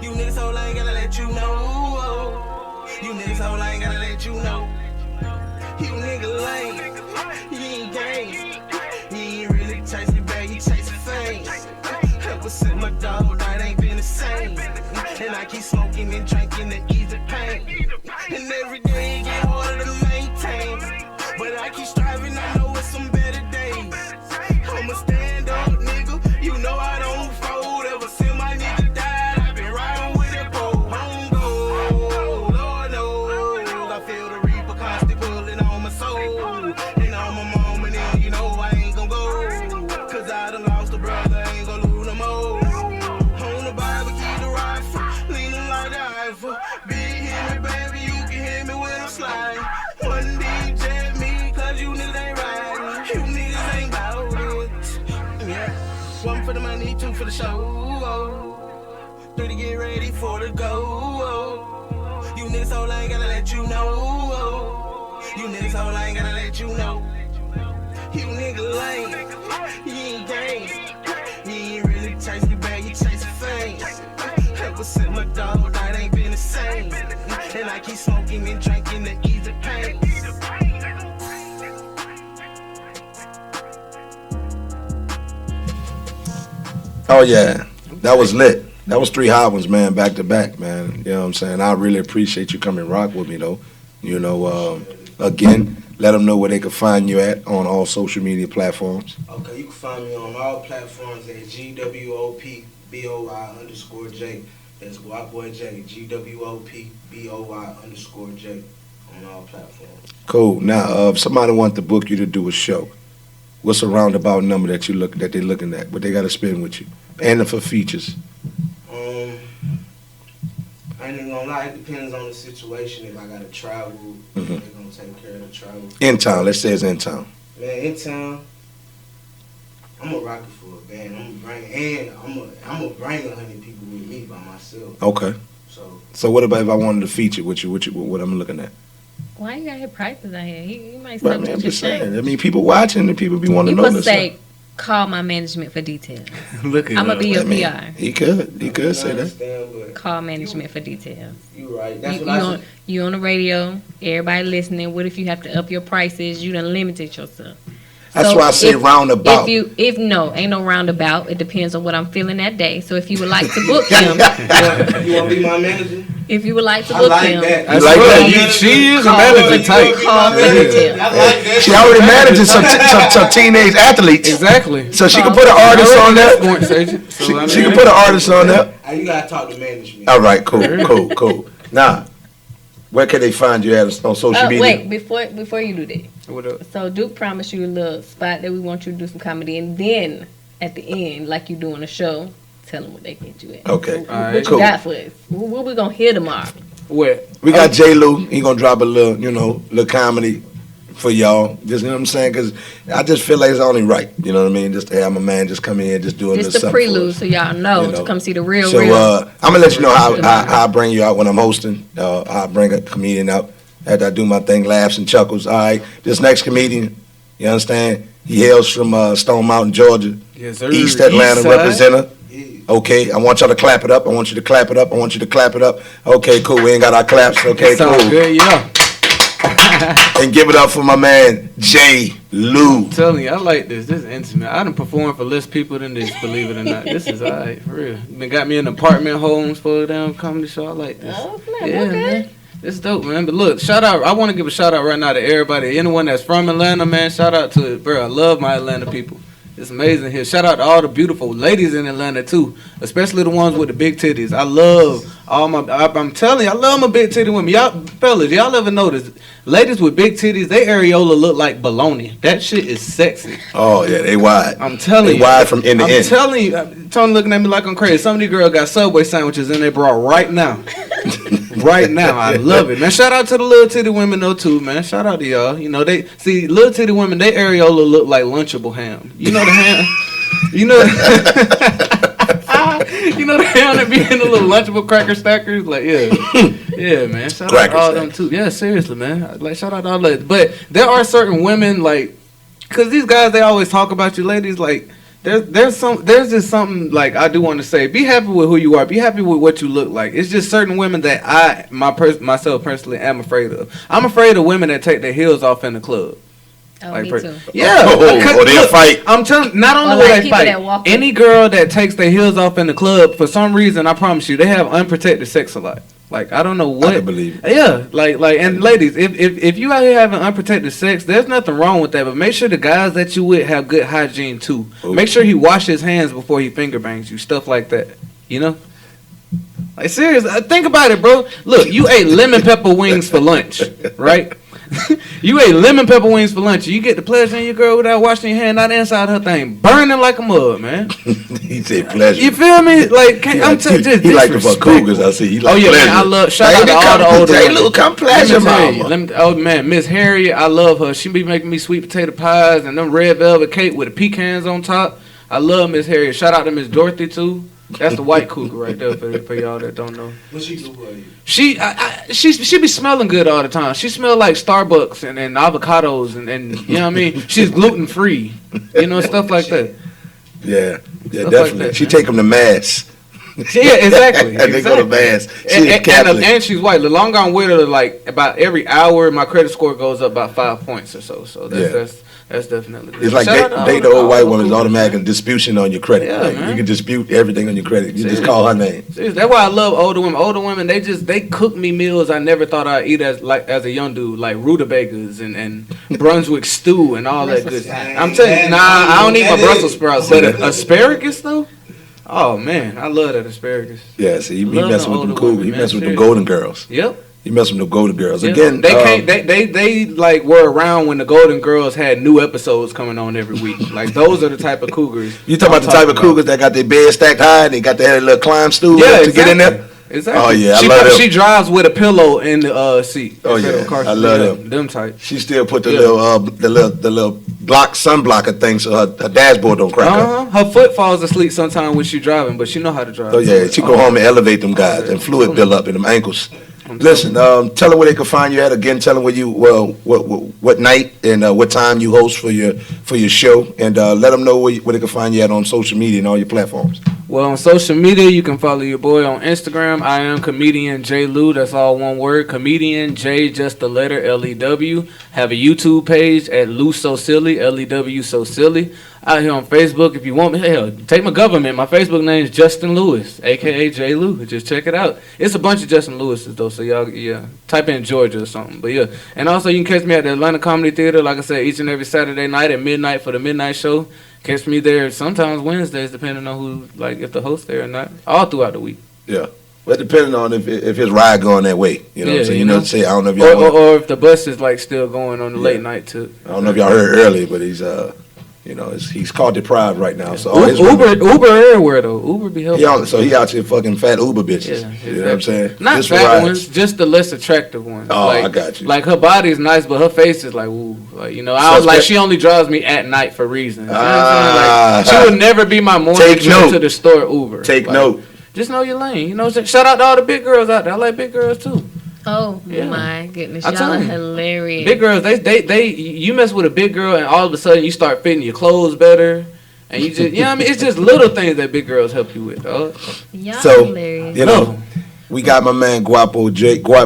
You niggas so I ain't gotta let you know. You niggas so I ain't gotta let you know. You nigga lame, you ain't game. You ain't really chasing bag, you chasing fame. Ever since my dog died, ain't been the same. And I keep smoking and drinking to ease the pain. And every day it get harder to maintain. But I keep striving, I know it's some better days. I'm a stand up nigga, you know I don't fold. Ever since my nigga died, I've been riding with that pole. Home gold, Lord knows. I feel the reaper constantly pulling on my soul. And on my moment, and you know I ain't gon' go. Cause I done lost a brother, ain't gon' lose no more. On the Bible, keep the rifle, leaning like the Eiffel. Big hear me, baby, you can hear me when I'm sliding. One DJ me, cause you niggas ain't riding. You niggas ain't bout it. Yeah. One for the money, two for the show. Three to get ready for the go. You niggas so I ain't gotta let you know. You niggas so I ain't gotta let you know. You nigga lame, you ain't game. You ain't really chasing the bag, you chasing fame. Ever since my dog died, ain't been the same. And I keep smoking and drinking to ease the pain. Oh yeah, that was lit. That was 3 hot ones, man, back to back, man. You know what I'm saying? I really appreciate you coming rock with me, though. You know, again, let them know where they can find you at on all social media platforms. Okay, you can find me on all platforms at GWOPBOI_J. That's Guap Boy J. GWOPBOI_J on all platforms. Cool. Now, if somebody wants to book you to do a show, what's a roundabout number that they're looking at? What they got to spend with you, and for features. I ain't even gonna lie, it depends on the situation. If I gotta travel, they're gonna take care of the travel. In town, let's say it's in town. Man, in town, I'm a rocket for a band. I'm gonna bring 100 people with me by myself. Okay. So what about if I wanted to feature with you? What I'm looking at? Why you got his prices out here? You might Right, man, I'm just saying. I mean, people watching and people be wanting to know this. Say, call my management for details. Look at I'm gonna be your PR. He could say that. Call management for details. You right. That's what you on the radio. Everybody listening. What if you have to up your prices? You done limited yourself. That's why I say roundabout. If no, ain't no roundabout. It depends on what I'm feeling that day. So if you would like to book him, You want to be my manager? if you would like to book him, You like that? She is a manager type. call Tim. She already manages some teenage athletes. Exactly. So she can put an artist on there. She can put an artist on there. You gotta talk to management. All right, cool. Now, where can they find you at on social media? Wait, before you do that. What up? So Duke promised you a little spot that we want you to do some comedy, and then at the end, like you doing a show, tell them what they get you at. Okay. What you got for us? What we gonna hear tomorrow? What? We got J. Lou. He gonna drop a little, little comedy for y'all. Just, you know what I'm saying? Because I just feel like it's only right. You know what I mean? Just to have my man just come in, just doing Just this the prelude, so y'all know to come see the real. So I'm gonna let you know how I bring you out when I'm hosting. How I bring a comedian out after I do my thing, laughs and chuckles. All right, this next comedian, you understand? He hails from Stone Mountain, Georgia, Yes, sir. East Atlanta East side. representative. Okay, I want y'all to clap it up. I want you to clap it up. I want you to clap it up. Okay, cool. We ain't got our claps. Okay, Sounds cool. good, yeah. And give it up for my man J. Lou. I'm telling you, I like this. This is intimate. I done performed for less people than this, believe it or not. This is alright, for real. They got me in apartment homes for a damn comedy show. I like this. Oh, Yeah, okay. man. It's dope, man. But look, shout out. I want to give a shout out right now to everybody. Anyone that's from Atlanta, man, shout out to it. Bro, I love my Atlanta people. It's amazing here. Shout out to all the beautiful ladies in Atlanta, too. Especially the ones with the big titties. I love I'm telling you, I love my big titty women. Y'all, fellas, y'all ever notice? Ladies with big titties, they areola look like bologna. That shit is sexy. Oh, yeah, they wide. I'm telling you. They wide from end to end. I'm telling you. Tony looking at me like I'm crazy. Some of these girls got Subway sandwiches in their bra right now. Right now. I love it, man. Shout out to the little titty women, though, too, man. Shout out to y'all. You know, they see little titty women, they areola look like Lunchable ham. You know the ham? You know you know the ham that be in the little Lunchable cracker stackers? Like, yeah, man. Shout out to all them, too. Yeah, seriously, man. Like, shout out to all that. But there are certain women, like, because these guys, they always talk about you ladies, like, there's just something, like, I do want to say, be happy with who you are, be happy with what you look like. It's just certain women that myself personally am afraid of. I'm afraid of women that take their heels off in the club. Oh, Like, me too. Yeah. Or they'll fight. I'm telling, not only Or will like they people that fight, walk any girl that takes their heels off in the club, for some reason, I promise you, they have unprotected sex a lot. Like, I don't know what. I can believe it. Yeah, like, and ladies, if you out here having unprotected sex, there's nothing wrong with that. But make sure the guys that you with have good hygiene too. Ooh. Make sure he wash his hands before he finger bangs you. Stuff like that. You know. Like, serious. Think about it, bro. Look, you ate lemon pepper wings for lunch, right? You ate lemon pepper wings for lunch. You get the pleasure in your girl without washing your hand, not inside her thing, burning like a mug, man. He said pleasure. You feel me? Like, I'm just he like to fuck cougars. I see. He like yeah, pleasure. man, I love. Shout out to all the older women. Little come pleasure, mama. Oh man, Miss Harriet, I love her. She be making me sweet potato pies and them red velvet cake with the pecans on top. I love Miss Harriet. Shout out to Miss Dorothy too. That's the white cougar right there for y'all that don't know. What she do for you? She be smelling good all the time. She smell like Starbucks and avocados and you know what I mean. She's gluten free, you know, stuff like that. Yeah, Stuff definitely. like that, She man. take them to mass. Yeah, exactly. And they go to mass. She's Catholic. And she's white. The longer I'm with her, like about every hour, my credit score goes up about 5 points or so. So that's definitely good. It's like they the old white woman's automatic disputation on your credit. Yeah, like, man. you can dispute everything on your credit. You just call her name. Seriously, that's why I love older women. Older women, they cook me meals I never thought I'd eat as a young dude, like rutabagas and Brunswick stew and all that good. I'm telling you, I don't eat my Brussels sprouts, but asparagus though. Oh man, I love that asparagus. Yeah, see, he Love messing with them them older cool. women, He man, messing with them seriously. golden girls. Yep. He messing with them golden girls. Yeah. Again, they like were around when the Golden Girls had new episodes coming on every week. Like those are the type of cougars. you talking about the type of cougars that got their bed stacked high and they got their little climb stool to get in there? Exactly. Oh yeah, I love them. She drives with a pillow in the seat. Oh instead of yeah, a car I seat. love Yeah, them. Them type. She still put the little block sun blocker thing so her dashboard don't crack up. Her foot falls asleep sometimes when she's driving, but she know how to drive. Oh yeah, she go home and elevate them guys and fluid build up in them ankles. Listen, tell her where they can find you at. Again, tell them where you what night and what time you host for your show, and let them know where they can find you at on social media and all your platforms. Well, on social media, you can follow your boy on Instagram. I am comedian J Lew. That's all one word. Comedian J, just the letter Lew. Have a YouTube page at Lew So Silly, Lew So Silly. Out here on Facebook, if you want me, hell, take my government. My Facebook name is Justin Lewis, aka J Lew. Just check it out. It's a bunch of Justin Lewises though, so y'all type in Georgia or something. But yeah, and also you can catch me at the Atlanta Comedy Theater, like I said, each and every Saturday night at midnight for the midnight show. Catch me there sometimes Wednesdays, depending on who, like if the host there or not. All throughout the week. Yeah. Well, depending on if his ride going that way, you know what I'm saying? You know, say I don't know if y'all or if the bus is like still going on the late night too. I don't know if y'all heard earlier, but he's he's caught deprived right now. So Uber everywhere though. Uber be helping. He out here fucking fat Uber bitches. Yeah, you know what I'm saying? Not just fat ones, just the less attractive ones. Oh, like, I got you. Like her body's nice, but her face is like ooh, like I was like she only draws me at night for reasons. You know what I'm saying? Like, she would never be my morning trip to the store Uber. Take note. Just know your lane. You know, shout out to all the big girls out there. I like big girls too. Oh my goodness, y'all are hilarious. Big girls, you mess with a big girl and all of a sudden you start fitting your clothes better, and you just I mean it's just little things that big girls help you with, dog. Y'all hilarious. You know, we got my man Guap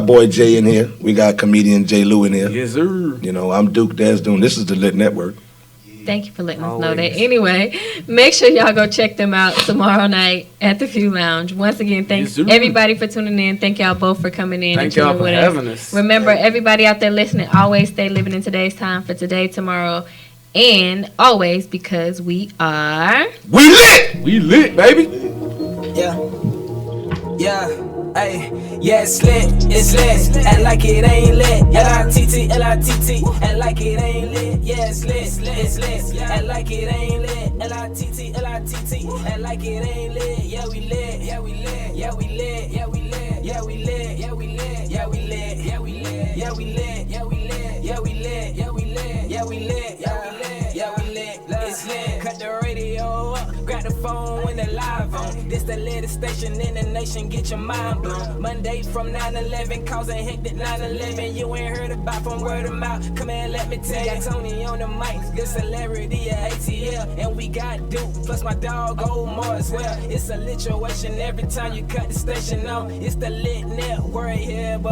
Boy J in here. We got comedian J Lew in here. Yes sir. You know, I'm Duke Desdoon. This is the Litt Netwrk. Thank you for letting us know that. Anyway, make sure y'all go check them out tomorrow night at the View Lounge. Once again, thanks everybody for tuning in. Thank y'all both for coming in and tuning with us. Remember, everybody out there listening, always stay living in today's time for today, tomorrow, and always, because we are... We lit! We lit, baby! Yeah. Hey, yeah, it's lit, act like it ain't lit. L-I-T-T, act like it ain't lit. Yeah, it's lit, act like it ain't lit. L-I-T-T, act like it ain't lit. Yeah, we lit, yeah, we lit, yeah, we lit, yeah, we lit, yeah, we lit, yeah, we lit, yeah, we lit, yeah, we lit, yeah, we lit, yeah, we lit, yeah, we lit, yeah, we lit, yeah, we lit, yeah, we lit, it's lit. Cut the radio up, grab the phone when they're live on. This the latest station in the nation, get your mind blown. Monday from 9/11, causing hectic 9/11. You ain't heard about from word of mouth. Come here, let me tell you. Tony on the mic, good celebrity at ATL, and we got Duke plus my dog Omar as well. It's a lituation every time you cut the station on. It's the Litt Netwrk here, but